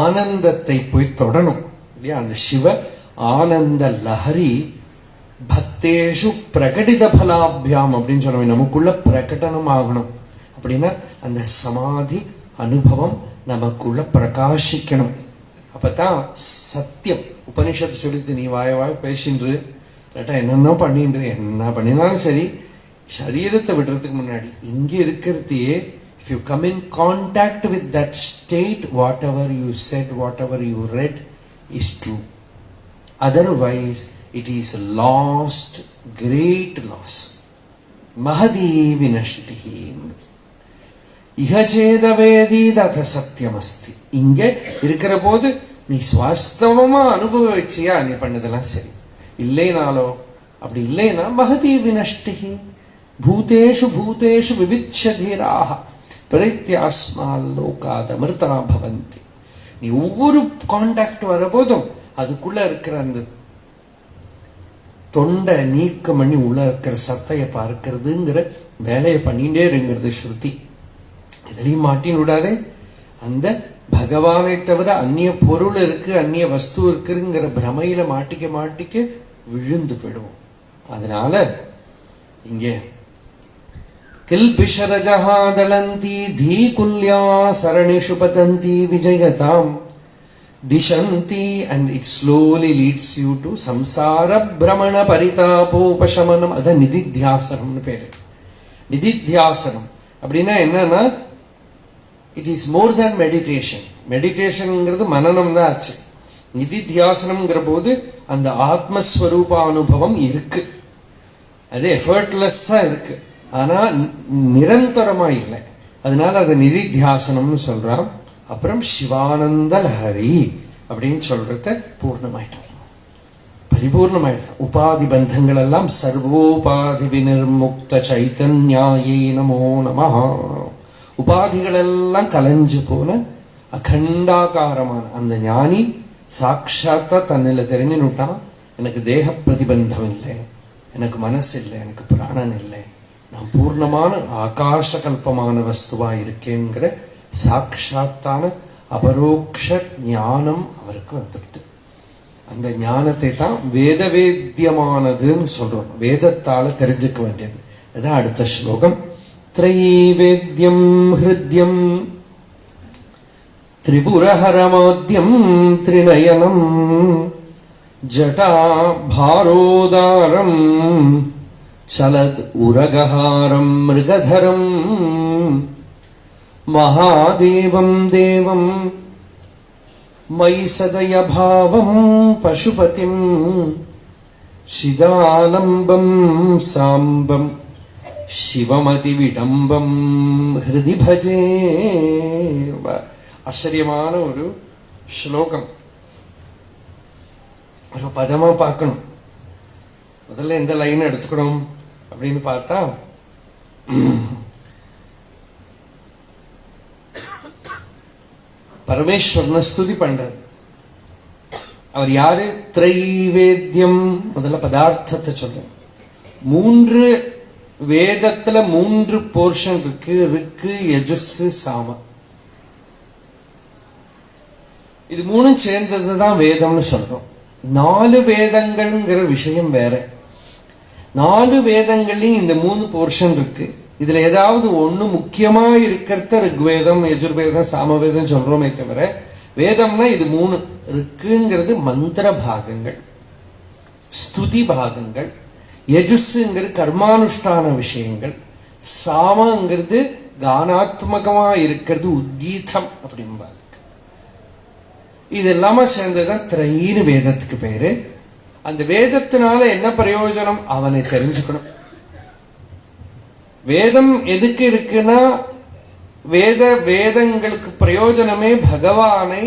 Speaker 1: ஆனந்தத்தை போய் தொடணும் இல்லையா? அந்த சிவ ஆனந்த லஹரி பக்தேஷு பிரகடித பலாபியாம் அப்படின்னு சொல்லுவேன், நமக்குள்ள பிரகடனம் ஆகணும். அப்படின்னா அந்த சமாதி அனுபவம் நமக்குள்ள பிரகாசிக்கணும். அப்பதான் சத்தியம். உபனிஷத்து சொல்லிட்டு நீ வாய வாய் பேசின்று கேட்டா என்னென்ன பண்ணின்று, என்ன பண்ணினாலும் சரி, சரீரத்தை விடுறதுக்கு முன்னாடி இங்க இருக்கிறதையே if you come in contact with that state, whatever you said, whatever you read is true. Otherwise it is lost, great loss. Mahadi vinashtihi ihachedavedi datha satyamasti. இங்க இருக்கிற போது நீ வாஸ்தவமா அனுபவிச்சியா, நீ பண்ணதெல்லாம் சரி. இல்லைனாலோ அப்படி இல்லைன்னா மகதி வினஷ்டிஹி பூதேஷு பூதேஷு விவிச்சதீராக பிரத்யாஸ்மால் லோகாத் அமிர்தா பவந்தி. நீ ஒவ்வொரு கான்டாக்ட் வர போதும் அதுக்குள்ள இருக்கிற அந்த தொண்டை நீக்கம் பண்ணி உள்ள இருக்கிற சத்தையை பார்க்கிறதுங்கிற வேலையை பண்ணிட்டே இருங்கிறது ஸ்ருதி. இதுலயும் மாட்டின் விடாதே. அந்த பகவானை தவிர அந்நிய பொருள் இருக்கு, அந்நிய வஸ்து இருக்குங்கிற பிரமையில மாட்டிக்க மாட்டிக்க விழுந்து போயிடுவோம். அதனால இங்கே கில்பிஷரஜஹாதளந்தி தீகுல்யா சரணிஷு பதந்தி விஜயதாம் திசந்தி, and it slowly leads you to samsara brahmana paritapopasamanam. அத நிதித்தியாசனம்னு பேரு. நிதித்தியாசனம் அப்படின்னா என்னன்னா, it is more than meditation. மெடிடேஷன்ங்கிறது மனநம் தான் ஆச்சு. நிதித்தியாசனம்ங்கிற போது அந்த ஆத்மஸ்வரூப அனுபவம் இருக்கு. அது எஃபர்ட்லெஸ்ஸா இருக்கு, ஆனா நிரந்தரமா இல்லை. அதனால அதை நிதித்தியாசனம்னு சொல்றான். அப்புறம் சிவானந்த லஹரி அப்படின்னு சொல்றத பூர்ணமாயிட்டான், பரிபூர்ணமாயிட்டான். உபாதி பந்தங்கள் எல்லாம் சர்வோபாதி வினிர்முக்த சைத்தன்யாயே நமோ நமஹ. உபாதிகள் எல்லாம் கலைஞ்சு போன அகண்டாகாரமான அந்த ஞானி சாட்சாத்தா தன்னில தெரிஞ்சுட்டான். எனக்கு தேக பிரதிபந்தம் இல்லை, எனக்கு மனசு இல்லை, எனக்கு பிராணன் இல்லை, நான் பூர்ணமான ஆகாச கல்பமான வஸ்துவா இருக்கேங்கிற சாட்சாத்தான அபரோக்ஷ ஞானம் அவருக்கு வந்துடுது. அந்த ஞானத்தை தான் வேதவேத்தியமானதுன்னு சொல்றோம், வேதத்தால தெரிஞ்சுக்க வேண்டியது. அதான் அடுத்த ஸ்லோகம். த்ரைவேத்யம் ஹிருத்யம் திரிபுரஹரமாத்யம் த்ரிநயனம் ஜடா பாரோதாரம் சலத் உரகஹாரம் மிருகதரம் மகாதேவம் தேவம் மயி சதய பாவம் பசுபதிம் சிதாலம்பம் சாம்பம் சிவமதி விடம்பம் ஹிருதி பஜே. ஆச்சரியமான ஒரு ஸ்லோகம். ஒரு பதமா பார்க்கணும். முதல்ல எந்த லைன் எடுத்துக்கணும் அப்படின்னு பார்த்தா, பரமேஸ்வரனை ஸ்துதி பண்றது. அவர் யாரு? திரைவேத்தியம். முதல்ல பதார்த்தத்தை சொல்ற. 3 வேதத்துல 3 போர்ஷன் இருக்கு. ரிக்கு, யஜுஸ், சாம. இது 3 சேர்ந்ததுதான் வேதம்னு சொல்றோம். 4 வேதங்கள்ங்கிற விஷயம் வேற. 4 வேதங்கள்லயும் இந்த 3 போர்ஷன் இருக்கு. இதுல ஏதாவது ஒண்ணு முக்கியமா இருக்கிறத ரிக்வேதம், யஜுர்வேதம், சாமவேதம் சொல்றோமே தவிர, வேதம்னா இது 3. ரிக்குங்கிறது மந்திர பாகங்கள், ஸ்துதி பாகங்கள். யஜுஸ்ங்கிறது கர்மானுஷ்டான விஷயங்கள். சாமங்கிறது கானாத்மகமா இருக்கிறது, உத்கீதம் அப்படின்பா. இது எல்லாமே சேர்ந்ததுதான் திரைன்னு வேதத்துக்கு பேரு. அந்த வேதத்தினால என்ன பிரயோஜனம்? அவனை தெரிஞ்சுக்கணும். வேதம் எதுக்கு இருக்குன்னா, வேதங்களுக்கு பிரயோஜனமே பகவானை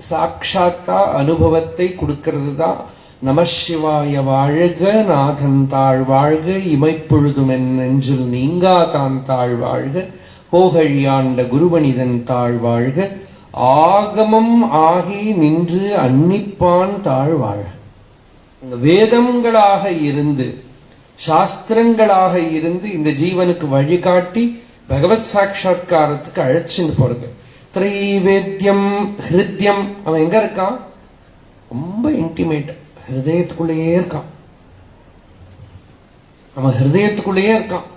Speaker 1: சாட்சாத்தா அனுபவத்தை கொடுக்கிறது தான். நமசிவாய வாழ்க, நாதன் தாழ் வாழ்க, இமைப்பொழுதும் என் நெஞ்சில் நீங்கா தான் தாழ் வாழ்க, கோகழியாண்ட குருவனிதன் தாழ் வாழ்க, ஆகமம் ஆகி நின்று அன்னிப்பான் தாழ் வாழ்க. வேதங்களாக இருந்து, சாஸ்திரங்களாக இருந்து இந்த ஜீவனுக்கு வழிகாட்டி பகவத் சாட்சா்காரத்துக்கு அழைச்சின்னு போறது. திரைவேத்தியம் ஹிருத்யம். அவன் எங்க இருக்கான்? ரொம்ப இன்டிமேட், ஹிருதயத்துக்குள்ளேயே இருக்கான். அவன் ஹிருதயத்துக்குள்ளேயே இருக்கான்.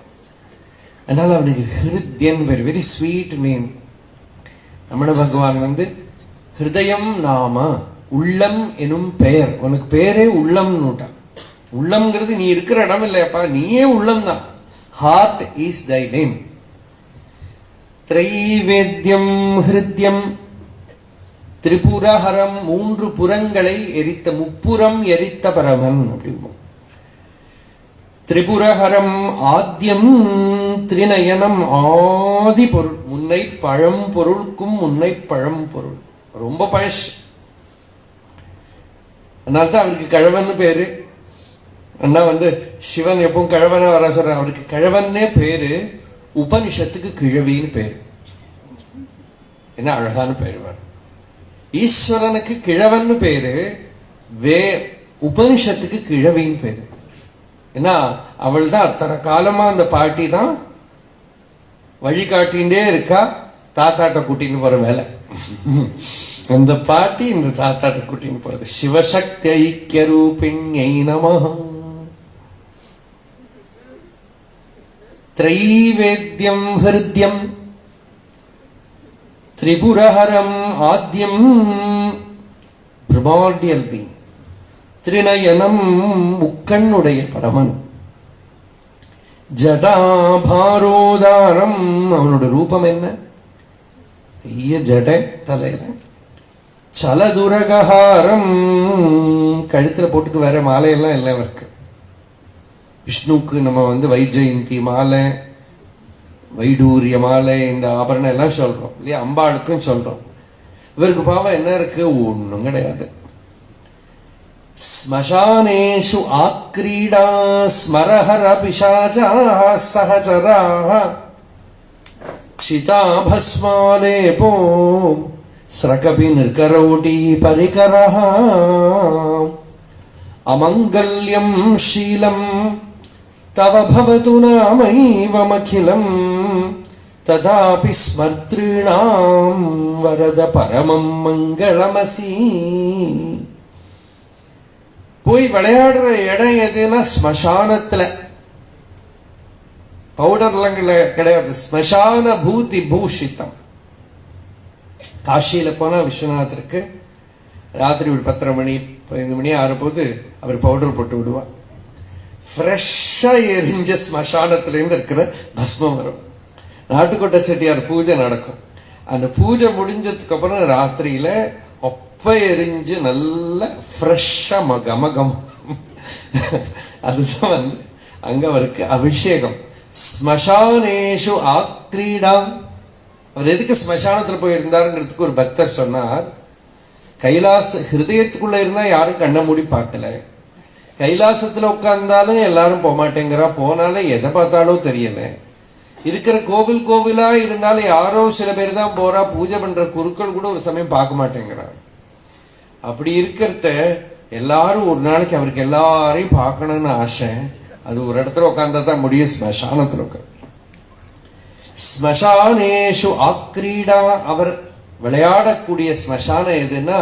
Speaker 1: அதனால அவனுக்கு ஹிருத்யன் பேர். Very sweet name. ரமண பகவான் ஹிருதயம் நாம, உள்ளம் எனும் பெயர். உனக்கு பேரே உள்ளம்னுட்டான். உள்ளம்ங்கிறது நீ இருக்கிற இடம் இல்லையாப்பா, நீயே உள்ளம் தான். Heart is thy name. திரைவேத்யம் ஹிருத்யம் திரிபுரஹரம். 3 புறங்களை எரித்த, முப்புறம் எரித்த பரமன் அப்படிம்போம். திரிபுரஹரம் ஆத்யம் திரிநயனம். ஆதி பொருள், முன்னை பழம் பொருளுக்கும் முன்னை பழம் பொருள். ரொம்ப பழசு. அதனால்தான் அவருக்கு கழவன் பேரு. அண்ணா சிவன் எப்பவும் கழவனா வர சொல்ற. அவருக்கு கழவன்னே பேரு. உபனிஷத்துக்கு கிழவின்னு பேரு. என்ன அழகான பேரு. ஈஸ்வரனுக்கு கிழவன்னு பேரு, உபனிஷத்துக்கு கிழவின்னு பேரு. ஏன்னா அவள் தான் அத்தனை காலமா அந்த பாட்டி தான் வழிகாட்டின்டே இருக்கா. தாத்தாட்ட கூட்டின்னு போற வேலை அந்த பாட்டி இந்த தாத்தாட்ட கூட்டின்னு போறது. சிவசக்தி ஐக்கிய ரூபிண்யை நமஹ. திரைவேத்யம் ஹிருத்யம் திரிபுரஹரம் ஆத்யம் பிரிமார்டியல் பீயிங். திரிநயனம் முக்கண்ணுடைய பரமன். ஜடாபாரோதாரம். அவனோட ரூபம் என்ன? பெரிய ஜட தலையில. சலதுரகஹாரம். கழுத்துல போட்டுக்கு வேற மாலையெல்லாம் இல்லை அவருக்கு. விஷ்ணுவுக்கு நம்ம வைஜெயந்தி மாலை, வைடூரிய மாலை, இந்த ஆபரணம் எல்லாம் சொல்றோம் இல்லையா, அம்பாளுக்கும் சொல்றோம். இவருக்கு பாவம் என்ன இருக்கு? ஒண்ணும் கிடையாது. ஸ்மசானேஷு ஆக்ரீடா ஸ்மரஹர பிசாசா சஹசரா சிதாபஸ்மாலேபோ ஸ்ரகபி நிர்கரோட்டி பரிகரஹ அமங்கல்யம் ஷீலம் தவ பவது நாமைவமகிலம் ததாபி ஸ்மர்த்ருணாம் வரத பரமம் மங்களமசி. போய் விளையாடுற இடம் எதுன்னா ஸ்மசானத்துல. பவுடர்லாம் கிடையாது, ஸ்மசான பூதி பூஷிதம். காசியில போனா விஸ்வநாதருக்கு ராத்திரி ஒரு 10:30 மணி 15 மணி ஆறும்போது அவர் பவுடர் போட்டு விடுவார். ஃப்ரெஷ்ஷா எரிஞ்ச ஸ்மசானத்திலேருந்து இருக்கிற பஸ்மம் வரும். நாட்டுக்கோட்டை செட்டியார் பூஜை நடக்கும். அந்த பூஜை முடிஞ்சதுக்கு அப்புறம் ராத்திரியில அப்ப எரிஞ்சு நல்ல ஃப்ரெஷ்ஷா கமகம். அதுதான் அங்க அவருக்கு அபிஷேகம். ஸ்மசானேஷு ஆக்ரீடா. அவர் எதுக்கு ஸ்மசானத்துல போயிருந்தாருங்கிறதுக்கு ஒரு பக்தர் சொன்னார், கைலாச ஹிருதயத்துக்குள்ள இருந்தா யாரும் கண்ண மூடி பார்க்கல, கைலாசத்துல உட்கார்ந்தாலும் எல்லாரும் போக மாட்டேங்கிறா, போனாலும் எதை பார்த்தாலும் தெரியல, இருக்கிற கோவில் கோவிலா இருந்தாலும் யாரோ சில பேர் தான் போறா, பூஜை பண்ற குருக்கள் கூட ஒரு சமயம் பார்க்க மாட்டேங்கிறார். அப்படி இருக்கிறத எல்லாரும் ஒரு நாளைக்கு அவருக்கு எல்லாரையும் பார்க்கணும்னு ஆசை. அது ஒரு இடத்துல உட்கார்ந்தா தான் முடியும். ஸ்மசானத்துல உட்கார். ஸ்மசானேஷு ஆக்ரீடா. அவர் விளையாடக்கூடிய ஸ்மசானம் எதுன்னா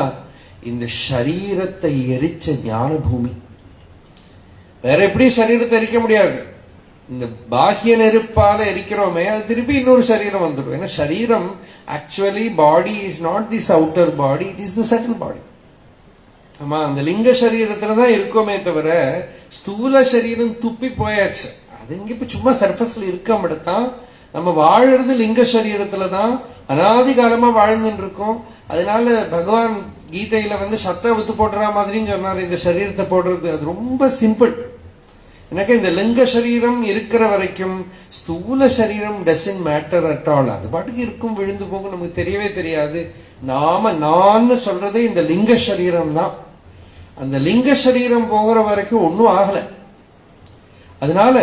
Speaker 1: இந்த சரீரத்தை எரிச்ச ஞான பூமி. வேற எப்படி சரீரத்தை எரிக்க முடியாது. இந்த பாஹ்ய நெருப்பால எரிக்கிறோமே, அது திருப்பி இன்னொரு சரீரம் வந்துடும். ஏன்னா சரீரம் actually body is not this outer body, it is the subtle body. ஆமா, அந்த லிங்க சரீரத்துலதான் இருக்கோமே தவிர ஸ்தூல சரீரம் துப்பி போயாச்சு. அது இங்க இப்ப சும்மா சர்ஃபஸ்ல இருக்க மட்டும்தான். நம்ம வாழறது லிங்க சரீரத்துலதான், அனாதி காலமா வாழ்ந்துட்டு இருக்கோம். அதனால பகவான் கீதையில சட்டை வித்து போடுற மாதிரின்னு சொன்னார். இந்த சரீரத்தை போடுறது அது ரொம்ப சிம்பிள். எனக்கு இந்த லிங்க சரீரம் இருக்கிற வரைக்கும் ஸ்தூல சரீரம் டசன்ட் மேட்டர் அட் ஆல். அது பாட்டுக்கு இருக்கும், விழுந்து போகும், நமக்கு தெரியவே தெரியாது. நான் சொல்றதே இந்த லிங்க சரீரம் தான். அந்த லிங்க சரீரம் போகிற வரைக்கும் ஒன்னும் ஆகல. அதனால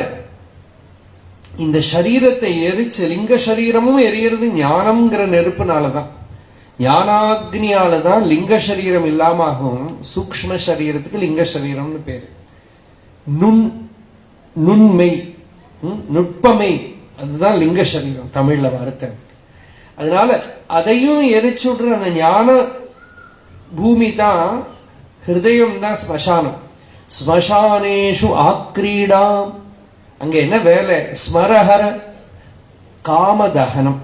Speaker 1: இந்த சரீரத்தை எரிச்சு, லிங்க சரீரமும் எரியறது ஞானம்ங்கிற நெருப்புனாலதான், ஞானாக்னியாலதான் லிங்க சரீரம் இல்லாம ஆகும். சூக்ஷ்ம சரீரத்துக்கு லிங்க சரீரம்னு பேரு. நுண்மெய், நுட்பமை, அதுதான் லிங்க சரீரம் தமிழ்ல வார்த்தை. அதனால அதையும் எரிச்சுடுற அந்த ஞான பூமி தான், ஹிருதயம் தான் ஸ்மசானம். ஸ்மசானேஷு ஆக்ரீடா. அங்க என்ன வேலை? ஸ்மரஹர காமதகனம்,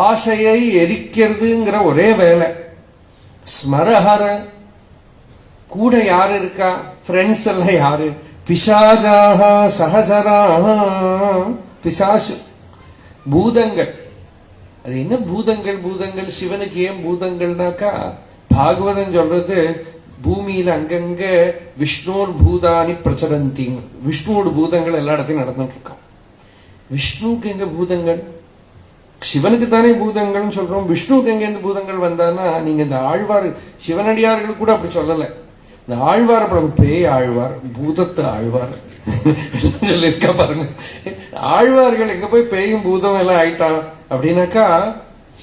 Speaker 1: ஆசையை எரிக்கிறதுங்கிற ஒரே வேலை. ஸ்மரஹர. கூட யாரு இருக்கா? ஃப்ரெண்ட்ஸ் எல்லாம் யாரு? பிசாஜாக சஹஜராக. பிசாசு, பூதங்கள். அது என்ன பூதங்கள்? பூதங்கள் சிவனுக்கு ஏன் பூதங்கள்னாக்கா, பாகவதம் சொல்றது பூமியில அங்கங்க விஷ்ணோர் பூதானி பிரச்சரந்தி. விஷ்ணுவோட பூதங்கள் எல்லா இடத்தையும் நடந்துட்டு இருக்கான். விஷ்ணுவுக்கு எங்க பூதங்கள்? சிவனுக்கு தானே பூதங்கள்னு சொல்றோம். விஷ்ணுவுக்கு எங்க இருந்து பூதங்கள் வந்தான்னா, நீங்க இந்த ஆழ்வார் சிவனடியார்கள் கூட அப்படி சொல்லல. இந்த ஆழ்வார் படம் பேய் ஆழ்வார், பூதத்து ஆழ்வார் சொல்லியிருக்கா பாருங்க. ஆழ்வார்கள் எங்க போய் பேயும் பூதம் எல்லாம் ஆயிட்டான் அப்படின்னாக்கா,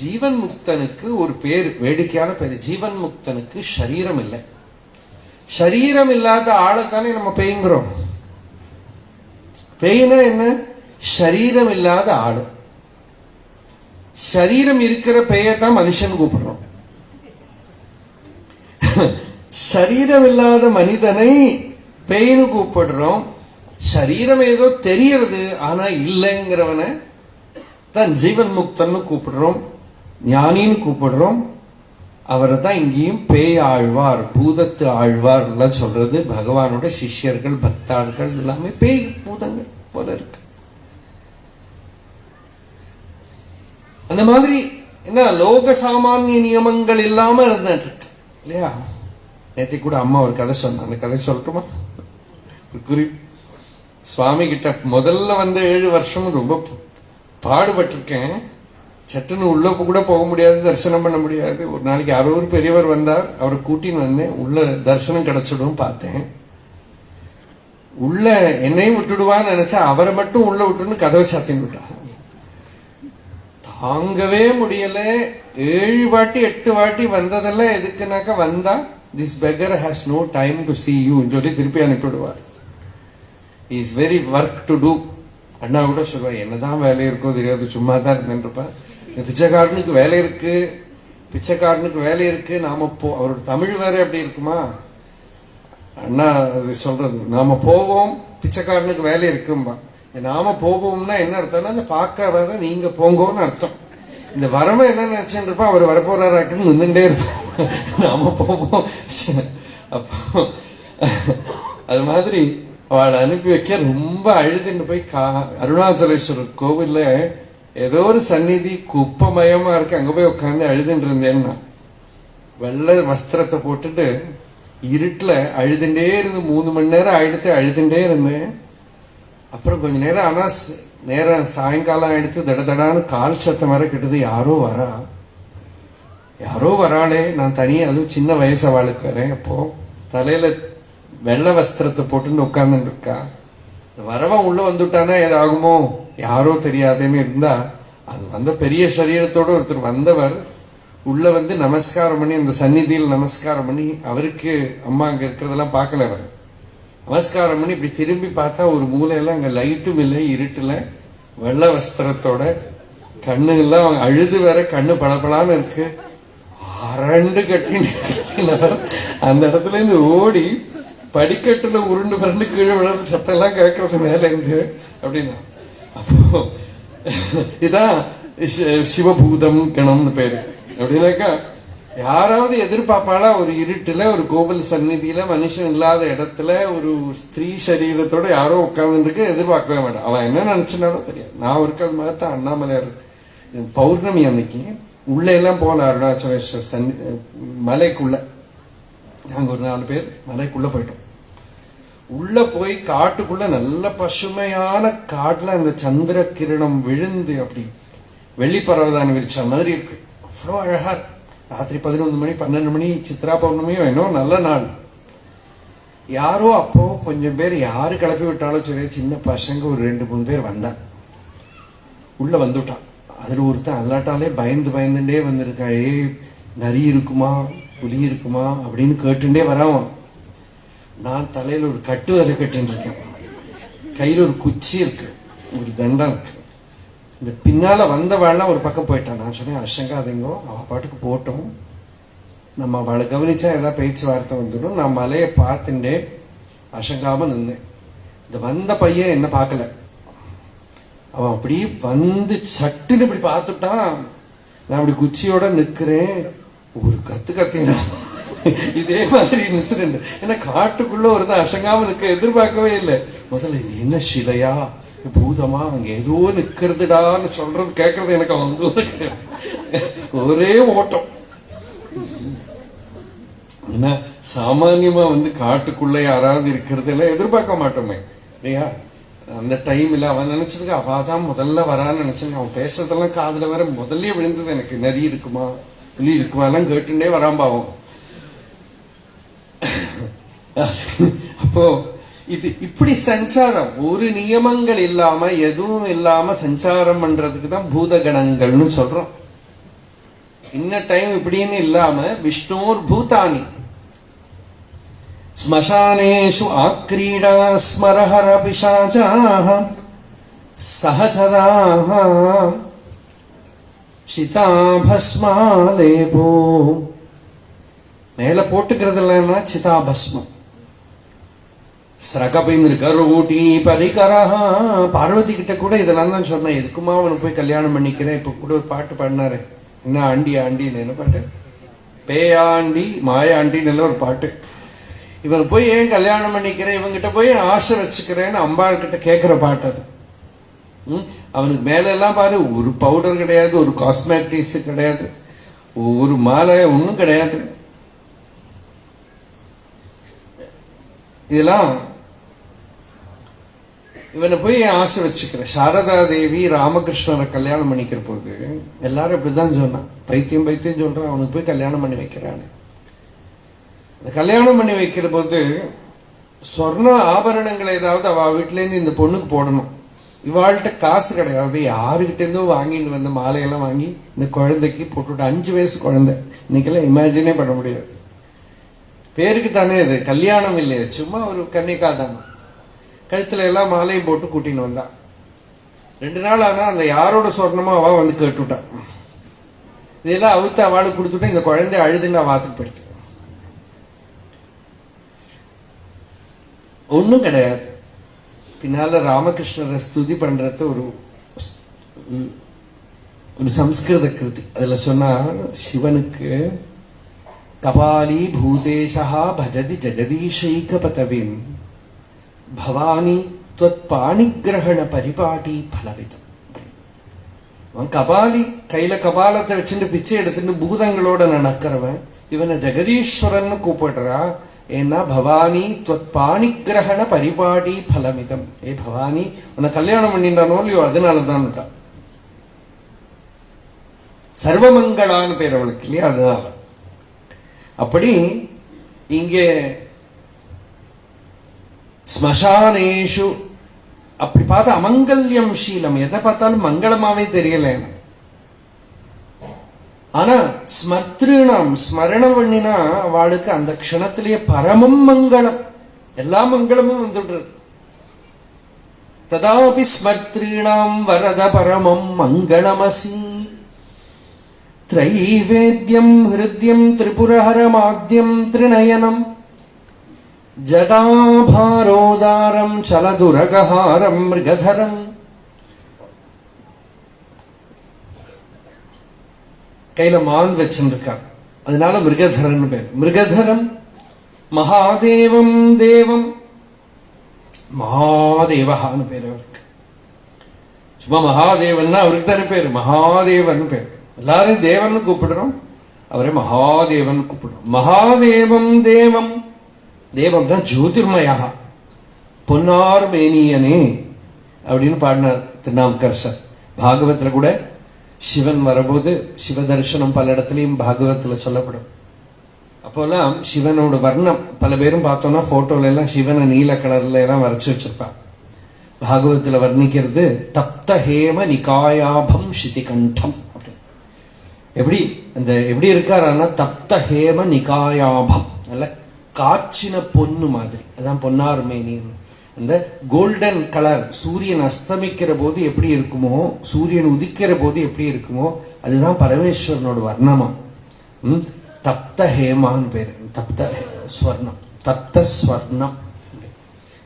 Speaker 1: ஜீவன் முக்தனுக்கு ஒரு பேர், வேடிக்கையான பேர். ஜீவன் முக்தனுக்கு சரீரம் இல்லை. சரீரம் இல்லாத ஆளைத்தானே நம்ம பேய்ங்கிறோம். பேய்னா என்ன? சரீரம் இல்லாத ஆளு. சரீரம் இருக்கிற பேயத்தான் மனுஷன் கூப்பிடுறோம். சரீரம் இல்லாத மனிதனை பேய்னு கூப்பிடுறோம். சரீரம் ஏதோ தெரியறது ஆனா இல்லைங்கிறவனை தான் ஜீவன் முக்தன்னு கூப்பிடுறோம், ஞானின்னு கூப்பிடுறோம். அவரை தான் இங்கேயும் பேய் ஆழ்வார், பூதத்து ஆழ்வார் எல்லாம் சொல்றது. பகவானோட சிஷ்யர்கள், பக்தார்கள் எல்லாமே பேய் பூதங்கள் போல இருக்கு. அந்த மாதிரி என்ன லோக சாமானிய நியமங்கள் இல்லாம இருந்துட்டு இருக்கு இல்லையா? நேற்று கூட அம்மா ஒரு கதை சொன்ன, அந்த கதை சொல்லட்டுமா? குறி சுவாமி கிட்ட முதல்ல 7 வருஷம் ரொம்ப பாடுபட்டிருக்கேன். சட்டுன்னு உள்ள கூட போக முடியாது, தரிசனம் பண்ண முடியாது. ஒரு நாளைக்கு யாரோ ஒரு பெரியவர் வந்தார், அவரை கூட்டின்னு வந்தேன். உள்ள தரிசனம் கிடைச்சிடும் பார்த்தேன். உள்ள என்னையும் விட்டுடுவான்னு நினைச்சா அவரை மட்டும் உள்ள விட்டுன்னு கதவை சாத்தின்னு விட்டார். தாங்கவே முடியல. 7 வாட்டி 8 வாட்டி வந்ததெல்லாம் எதுக்குனாக்கா, வந்தா this beggar has no time to see you சொல்லி திருப்பி அனுப்பிவிடுவார். Is very work to do. அண்ணா கூட சொல்லுவார், என்னதான் வேலை இருக்கோ தெரியாது, சும்மா தான் இருந்துருப்பா. பிச்சைக்காரனுக்கு வேலை இருக்கு, பிச்சைக்காரனுக்கு வேலை இருக்கு. நாம அவரோட தமிழ் வேற எப்படி இருக்குமா அண்ணா அது சொல்றது, நாம போவோம் பிச்சைக்காரனுக்கு வேலை இருக்கும்பா. நாம போவோம்னா என்ன அர்த்தம்னா, அந்த பார்க்க வர நீங்க போங்கன்னு அர்த்தம். இந்த வரவன் என்ன நினைச்சுட்டு இருப்பா, அவர் வரப்போறாராக்குன்னு நின்றுட்டே இருப்போம். நாம போவோம். அப்போ அது மாதிரி அவளை அனுப்பி வைக்க ரொம்ப அழுதுன்னு போய் அருணாச்சலேஸ்வரர் கோவில்ல ஏதோ ஒரு சந்நிதி குப்பமயமா இருக்கு, அங்க போய் உட்காந்து அழுதுன்னு இருந்தேன்னா. வெள்ளை வஸ்திரத்தை போட்டுட்டு இருட்டுல அழுதுண்டே இருந்து 3 மணி நேரம் ஆயிடுத்து அழுதுண்டே இருந்தேன். அப்புறம் கொஞ்ச நேரம் ஆனா நேரம் சாயங்காலம் ஆயிடுத்து, தடதடான்னு கால் சத்தம் வர கிட்டது. யாரோ வராளே. நான் தனியா, அதுவும் சின்ன வயசு அவளுக்கு வரேன். அப்போ தலையில வெள்ளை வஸ்திரத்தை போட்டுன்னு உட்கார்ந்துட்டு இருக்கா. வரவன் உள்ள வந்துட்டானா ஏதாகுமோ யாரோ தெரியாதுன்னு இருந்தா, அது வந்த பெரிய சரீரத்தோட ஒருத்தர் வந்தவர் உள்ள நமஸ்காரம் பண்ணி, அந்த சந்நிதியில் நமஸ்காரம் பண்ணி, அவருக்கு அம்மா அங்க இருக்கிறதெல்லாம் பார்க்கல. அவர் நமஸ்காரம் பண்ணி இப்படி திரும்பி பார்த்தா ஒரு மூலையெல்லாம் அங்க லைட்டும் இல்லை, இருட்டுல வெள்ளை வஸ்திரத்தோட கண்ணு எல்லாம் அழுது வேற, கண்ணு பளபளான்னு இருக்கு. அரண்டு கட்டினவர் அந்த இடத்துல இருந்து ஓடி படிக்கட்டுல உருண்டு பரண்டு கீழே விழுந்து சத்தெல்லாம் கேட்கறது மேல இருந்து அப்படின்னா. அப்போ இதான் சிவபூதம் கணம்னு பேரு. அப்படின்னாக்கா யாராவது எதிர்பார்ப்பாளா, ஒரு இருட்டுல ஒரு கோவில் சந்நிதியில மனுஷன் இல்லாத இடத்துல ஒரு ஸ்திரீ சரீரத்தோட யாரோ உட்கார்ந்துருக்கு, எதிர்பார்க்கவே மாட்டான். அவன் என்ன நினைச்சுனாலும் தெரியாது. நான் இருக்கிறது மாதிரி தான் அண்ணாமலையார் பௌர்ணமி அன்னைக்கு உள்ள எல்லாம் போன அருணாச்சலேஸ்வர் மலைக்குள்ள நாங்க ஒரு 4 பேர் மலைக்குள்ள போயிட்டோம். உள்ள போய் காட்டுக்குள்ள நல்ல பசுமையான காட்டுல அந்த சந்திர கிரணம் விழுந்து அப்படி வெள்ளிப்பறவைதான் விரிச்ச மாதிரி இருக்கு. அவ்வளோ அழகா. ராத்திரி 11 மணி 12 மணி சித்ரா பௌர்ணமியும் என்ன நல்ல நாள். யாரோ அப்போ கொஞ்சம் பேர் யாரு கிளப்பி விட்டாலும் சரி, சின்ன பசங்க ஒரு 2-3 பேர் வந்தான். உள்ள வந்துட்டான். அதுல ஒருத்தன் அல்லாட்டாலே பயந்துட்டே வந்திருக்கா. நரி இருக்குமா புலி இருக்குமா அப்படின்னு கேட்டுட்டே வரான். நான் தலையில ஒரு கட்டு வரை கட்டின்னு இருக்கேன், கையில ஒரு குச்சி இருக்கு, ஒரு தண்டம் இருக்கு. இந்த பின்னால வந்தவாள்லாம் ஒரு பக்கம் போயிட்டான். நான் சொன்னேன், அசங்காதீங்கோ, அவ பாட்டுக்கு போட்டோம், நம்ம அவளை கவனிச்சா ஏதாவது பேச்சுவார்த்தை வந்துடும். நான் மலையை பார்த்துட்டே அசங்காம நின்னேன். இந்த வந்த பையன் என்ன பார்க்கல. அவன் அப்படி சட்டுன்னு இப்படி பார்த்துட்டான். நான் அப்படி குச்சியோட நிக்கிறேன். ஒரு கத்தினா இதே மாதிரி இன்சிடென்ட். ஏன்னா காட்டுக்குள்ள ஒருத்தன் அசங்காம நிக்க எதிர்பார்க்கவே இல்லை. முதல்ல இது என்ன சிலையா பூதமா, அங்க ஏதோ நிக்கிறதுடான்னு சொல்றது கேட்கறது எனக்கு ஒரே ஓட்டம். ஏன்னா சாமான்யமா காட்டுக்குள்ள யாராவது இருக்கிறது எல்லாம் எதிர்பார்க்க மாட்டோமே இல்லையா. அந்த டைம்ல அவன் நினைச்சதுக்கு அவாதான் முதல்ல வரான்னு நினைச்சேன். அவன் பேசுறதெல்லாம் காதுல வேற முதல்ல விழுந்தது எனக்கு. நரி இருக்குமா புலி இருக்குமா எல்லாம் கேட்டுட்டே வராம்பாவும். அப்போ இது இப்படி சஞ்சாரம், ஒரு நியமங்கள் இல்லாம எதுவும் இல்லாம சஞ்சாரம் பண்றதுக்கு தான் பூதகணங்கள்னு சொல்றோம். இன்ன டைம் இப்படின்னு இல்லாம விஷ்ணோர் பூதானி ஸ்மசானேஷு ஆக்ரீடா ஸ்மரஹர பிசாசாஹ சஹசராஹ சிதாபஸ்மாலேபோ. மேல போட்டுக்கிறது இல்லைன்னா சிதாபஸ்மம். ஸ்ரகபின்கரோட்டி பரிகரஹா. பார்வதி கிட்ட கூட இதெல்லாம் தான் சொன்னேன். எதுக்குமா அவனை போய் கல்யாணம் பண்ணிக்கிறேன். இப்ப கூட ஒரு பாட்டு பாடினாரு, என்ன ஆண்டின்னு என்ன பாட்டு, பேயாண்டி மாயாண்டின்னு ஒரு பாட்டு. இவன் போய் ஏன் கல்யாணம் பண்ணிக்கிறேன், இவங்கிட்ட போய் ஆசை வச்சுக்கிறேன்னு அம்பாள் கிட்ட கேட்கிற பாட்டு அது. அவனுக்கு மேல எல்லாம் பாரு, ஒரு பவுடர் கிடையாது, ஒரு காஸ்மெட்டிக்ஸ் கிடையாது, ஒரு மாலை ஒன்றும் கிடையாது. இதெல்லாம் இவனை போய் ஆசை வச்சுக்கிறேன். சாரதா தேவி ராமகிருஷ்ணரை கல்யாணம் பண்ணிக்கிற போது எல்லாரும் இப்படிதான் சொன்னான், பைத்தியம் பைத்தியம் சொல்றான், அவனுக்கு போய் கல்யாணம் பண்ணி வைக்கிறான்னு. அந்த கல்யாணம் பண்ணி வைக்கிற போது சொர்ண ஆபரணங்களை ஏதாவது அவ வீட்டிலேருந்து இந்த பொண்ணுக்கு போடணும். இவாள்கிட்ட காசு கிடையாது, யாருக்கிட்டேருந்தோ வாங்கிட்டு வந்த மாலையெல்லாம் வாங்கி இந்த குழந்தைக்கு போட்டுவிட்டு, 5 வயசு குழந்தை, இன்னைக்கெல்லாம் இமேஜினே பண்ண முடியாது. பேருக்கு தானே இது, கல்யாணம் இல்லை, சும்மா ஒரு கன்னிகா தானே. கழுத்துல எல்லாம் மாலையும் போட்டு கூட்டின்னு வந்தான். 2 நாள் ஆனா அந்த யாரோட சொர்ணமோ அவ வந்து கேட்டுட்டான். இதெல்லாம் அவுத்து அவளுக்கு கொடுத்துட்டா இந்த குழந்தை அழுதுன்னு வாத்துக்கு படுத்து. ஒன்றும் கிடையாது. பின்னால ராமகிருஷ்ணரை ஸ்துதி பண்றது ஒரு சம்ஸ்கிருத கிருதி. அதுல சொன்னார், சிவனுக்கு கபாலி பூதேஷா பஜதி ஜெகதீஷைக பதவிம் பவானி துவத் பாணிகிரகண பரிபாடி பலவிதம். அவன் கபாலி, கையில கபாலத்தை வச்சுட்டு பிச்சை எடுத்துட்டு பூதங்களோட நடக்கிறவன் இவனை ஜெகதீஸ்வரன் கூப்பிடுறா. ஏன்னா பவானி துவத் பாணிகிரகண பரிபாடி பலமிதம். ஏ பவானி, உன்னை கல்யாணம் பண்ணிட்டானோ இல்லையோ அதனாலதான் சர்வமங்களான்னு பேர் அவளுக்கு இல்லையா, அதனால. அப்படி இங்கே ஸ்மசானேஷு அப்படி பார்த்தா அமங்கல்யம் ஷீலம், எதை பார்த்தாலும் மங்களமாவே தெரியல. ஆனா ஸ்மர்த்ருணாம், ஸ்மரணம் பண்ணினா அவளுக்கு அந்த க்ஷணத்திலேயே பரமம் மங்களம், எல்லா மங்களமும் வந்துடுறது. ததாபி ஸ்மர்த்ருணாம் வரத பரமம் மங்களமசி த்ரைவேத்யம் ஹிருத்யம் திரிபுரஹரமாத்யம் த்ரிநயனம் ஜடாபாரோதாரம் சலதுரகஹாரம் மிருகதரம். கையில மான் வச்சுருக்கார், அதனால மிருகதரன் பேர். மிருகதரம் மகாதேவம் தேவம், மகாதேவஹான்னு பேர் அவருக்கு. சும்மா மகாதேவன்னா அவருக்கு தானே பேரு, மகாதேவன் பேர். எல்லாரும் தேவன் கூப்பிடுறோம், அவரே மகாதேவன் கூப்பிடுறோம். மகாதேவம் தேவம், தேவம் தான் ஜோதிர்மயா, பொன்னார் மேனியனே அப்படின்னு பாடினார் திருநாவுக்கரசர். பாகவத்துல கூட சிவன் வரபோது சிவ தரிசனம் பல இடத்துலையும் பாகவத்துல சொல்லப்படும். அப்போல்லாம் சிவனோட வர்ணம் பல பேரும் பார்த்தோம்னா போட்டோல எல்லாம் சிவனை நீல கலர்ல எல்லாம் வரைச்சு வச்சிருப்பான். பாகவத்துல வர்ணிக்கிறது தப்த ஹேம நிகாயாபம் சிதிகண்டம். எப்படி அந்த எப்படி இருக்காருன்னா தப்த ஹேம நிகாயாபம், நல்ல காய்ச்சின பொண்ணு மாதிரி, அதான் பொன்னார் மேனின்னு. அந்த கோல்டன் கலர் சூரியன் அஸ்தமிக்கிற போது எப்படி இருக்குமோ, சூரியன் உதிக்கிற போது எப்படி இருக்குமோ, அதுதான் பரமேஸ்வரனோட வர்ணமா. தப்த ஹேமான்னு பேரு, தப்த ஸ்வர்ணம், தப்த ஸ்வர்ணம்.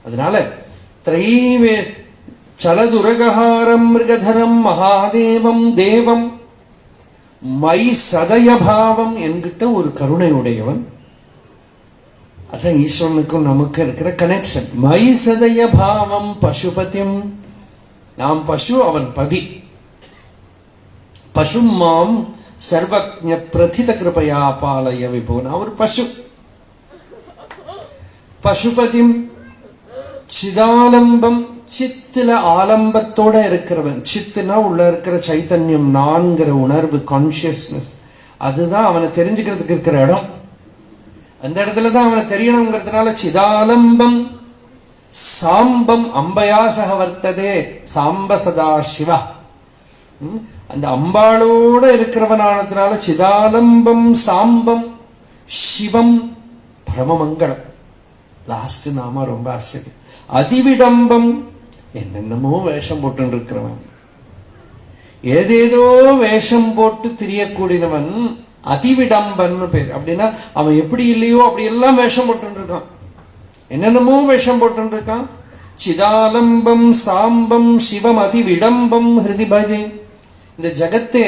Speaker 1: அதனால திரைவே சலதுரகஹாரம் மிருகதரம் மகாதேவம் தேவம் மை சதயபாவம் என்கிட்ட ஒரு கருணையுடையவன். அதான் ஈஸ்வரனுக்கும் நமக்கு இருக்கிற கனெக்ஷன். மை சதய பாவம் பசுபதிம், நாம் பசு, அவன் பதி. பசும் மாம் சர்வஜ பிரதித கிருபையா பாலய விபோ, நான் ஒரு பசு. பசுபதிம் சிதாலம்பம், சித்துல ஆலம்பத்தோட இருக்கிறவன். சித்துனா உள்ள இருக்கிற சைத்தன்யம், நான்கிற உணர்வு, கான்சியஸ்னஸ், அதுதான் அவனை தெரிஞ்சுக்கிறதுக்கு இருக்கிற இடம். அந்த இடத்துலதான் அவனை தெரியணுங்கிறதுனால சிதாலம்பம் சாம்பம் அம்பயா சக வர்த்ததே சாம்ப சதா சிவா. அந்த அம்பாளோட இருக்கிறவனானதுனால சிதாலம்பம் சாம்பம் சிவம் பரமமங்கலம். லாஸ்ட் நாம ரொம்ப ஆச்சரியம். அதிவிடம்பம், என்னென்னமோ வேஷம் போட்டு இருக்கிறவன், ஏதேதோ வேஷம் போட்டு திரியக்கூடியவன் அதிவிடம்பன் பேர். அப்படின்னா அவன் எப்படி இல்லையோ அப்படி எல்லாம் வேஷம் போட்டு இருக்கான், என்னென்னமோ வேஷம் போட்டு இருக்கான். சிதாலம்பம் சாம்பம் சிவம் அதிவிடம்பம் ஹிருதி பஜே. இந்த ஜகத்தே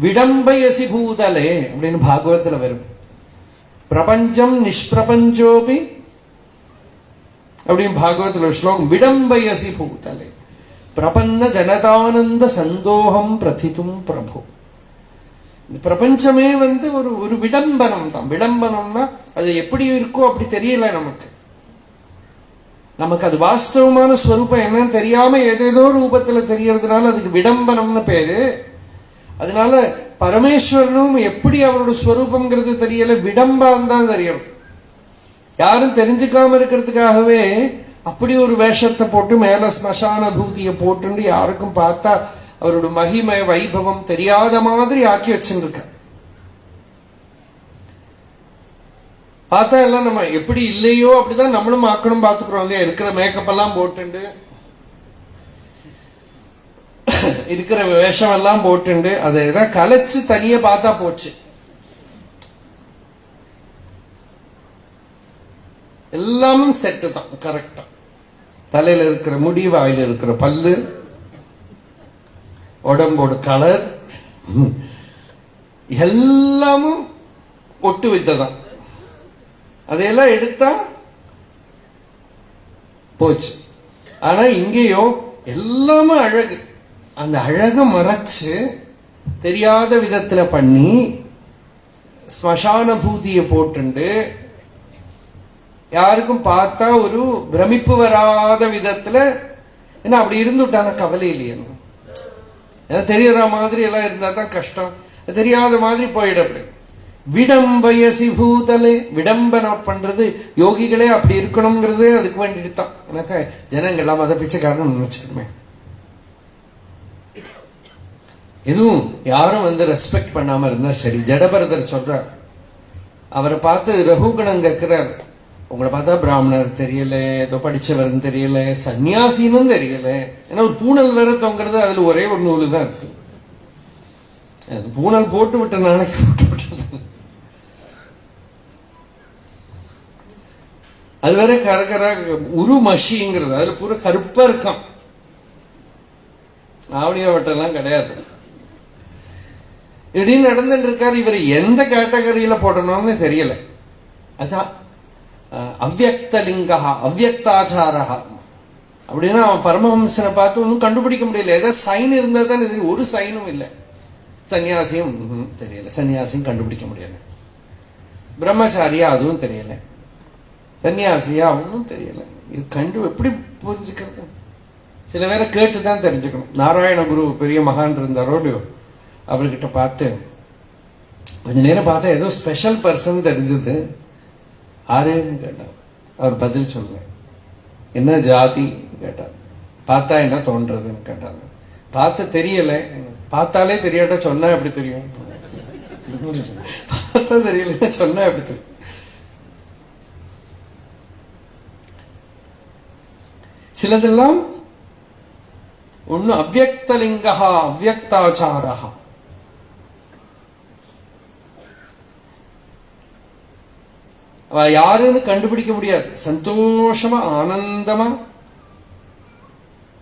Speaker 1: விடம்பயசி பூதலே அப்படின்னு பாகவத்துல வரும். பிரபஞ்சம் நிஷ்பிரபஞ்சோபி அப்படின்னு பாகவத்துல ஸ்லோகம். விடம்பயசி பூதலே பிரபன்ன ஜனதானந்த சந்தோகம் பிரதிதும் பிரபு. இந்த பிரபஞ்சமே ஒரு விடம்பனம் தான். விடம்பனம்னா அது எப்படி இருக்கோ அப்படி தெரியல நமக்கு. நமக்கு அது வாஸ்தவமான ஸ்வரூபம் என்னன்னு தெரியாம ஏதேதோ ரூபத்துல தெரியறதுனால அதுக்கு விடம்பனம்னு பேரு. அதனால பரமேஸ்வரனும் எப்படி அவரோட ஸ்வரூபம்ங்கிறது தெரியல, விடம்பம் தான் தெரியறது. யாரும் தெரிஞ்சுக்காம இருக்கிறதுக்காகவே அப்படி ஒரு வேஷத்தை போட்டு மேல ஸ்மசான பூதியை போட்டு யாருக்கும் பார்த்தா அவரோட மகிமை வைபவம் தெரியாத மாதிரி ஆக்கி வச்சுருக்க. பார்த்தா எல்லாம் நம்ம எப்படி இல்லையோ அப்படிதான் நம்மளும் ஆக்கணும் பார்த்துக்கிறோம் இல்லையா. இருக்கிற மேக்கப் எல்லாம் போட்டுண்டு இருக்கிற வேஷம் எல்லாம் போட்டுண்டு அதை எதாவது கலைச்சு தனிய பார்த்தா போச்சு. எல்லாமும் செட்டு தான் கரெக்டா. தலையில இருக்கிற முடி, வாயில இருக்கிற பல்லு, உடம்போட கலர் எல்லாமும் ஒட்டு வைத்ததான். அதையெல்லாம் எடுத்தா போச்சு. ஆனா இங்கேயோ எல்லாமே அழகு. அந்த அழக மறைச்சு தெரியாத விதத்துல பண்ணி ஸ்மசான பூதியை போட்டுண்டு யாருக்கும் பார்த்தா ஒரு பிரமிப்பு வராத விதத்துல, ஏன்னா அப்படி இருந்துட்டான கவலை இல்லையா. தெரியற மாதிரி எல்லாம் இருந்தா தான் கஷ்டம். தெரியாத மாதிரி போயிட. விடம்பயசி பூதலே, விடம்பனம் பண்றது யோகிகளே அப்படி இருக்கணுங்கிறது அதுக்கு வேண்டிட்டு தான். எனக்கு ஜனங்கள்லாம் அதை பிச்சைக்காரன் நினைச்சுக்கணுமே. எதுவும் யாரும் ரெஸ்பெக்ட் பண்ணாம இருந்தா சரி. ஜடபரதர் சொல்றார், அவரை பார்த்து ரகுகணம் கேட்கிறார், உங்களை பார்த்தா பிராமணர் தெரியல, ஏதோ படிச்சவர்னு தெரியல, சன்னியாசின்னு தெரியல. ஏன்னா ஒரு பூனல் வேற தொங்குறது, அதுல ஒரே ஒரு நூலு தான் இருக்கு. பூனல் போட்டு விட்ட நாளைக்கு போட்டு விட்டது. அது வேற கரகர உரு மஷிங்கிறது, அதுல பூரா கருப்பா இருக்கான். ஆவணியா வட்டெல்லாம் கிடையாது. இப்படின்னு நடந்துட்டு இருக்காரு. இவர் எந்த கேட்டகரியில போடணும்னு தெரியல. அதான் அவ்யக்தலிங்கா அவ்யக்தாச்சாரா அப்படின்னா அவன் பரமஹம்சனை பார்த்து ஒன்றும் கண்டுபிடிக்க முடியல. ஏதாவது சைன் இருந்தா தான் தெரியும். ஒரு சைனும் இல்லை. சன்னியாசியும் தெரியல, சன்னியாசியும் கண்டுபிடிக்க முடியல. பிரம்மச்சாரியா அதுவும் தெரியல, சன்னியாசியா அவனும் தெரியல. இது எப்படி புரிஞ்சுக்கிறது? சில பேரை கேட்டுதான் தெரிஞ்சுக்கணும். நாராயண குரு பெரிய மகான் இருந்தாரோ இல்லையோ, அவர்கிட்ட பார்த்து கொஞ்ச நேரம் பார்த்தா ஏதோ ஸ்பெஷல் பர்சன் தெரிஞ்சது. ஆறுன்னு கேட்டார். அவர் பதில் சொல்றேன். என்ன ஜாதி கேட்டார். பார்த்தா என்ன தோன்றதுன்னு கேட்டாங்க. பார்த்து தெரியல, பார்த்தாலே தெரியாட்டா சொன்னா எப்படி தெரியும்? பார்த்தா தெரியல சொன்னா எப்படி தெரியும்? சிலதெல்லாம் ஒண்ணு அவ்யக்தலிங்கா அவ்யக்தாச்சாரா. அவ யாருன்னு கண்டுபிடிக்க முடியாது. சந்தோஷமா ஆனந்தமா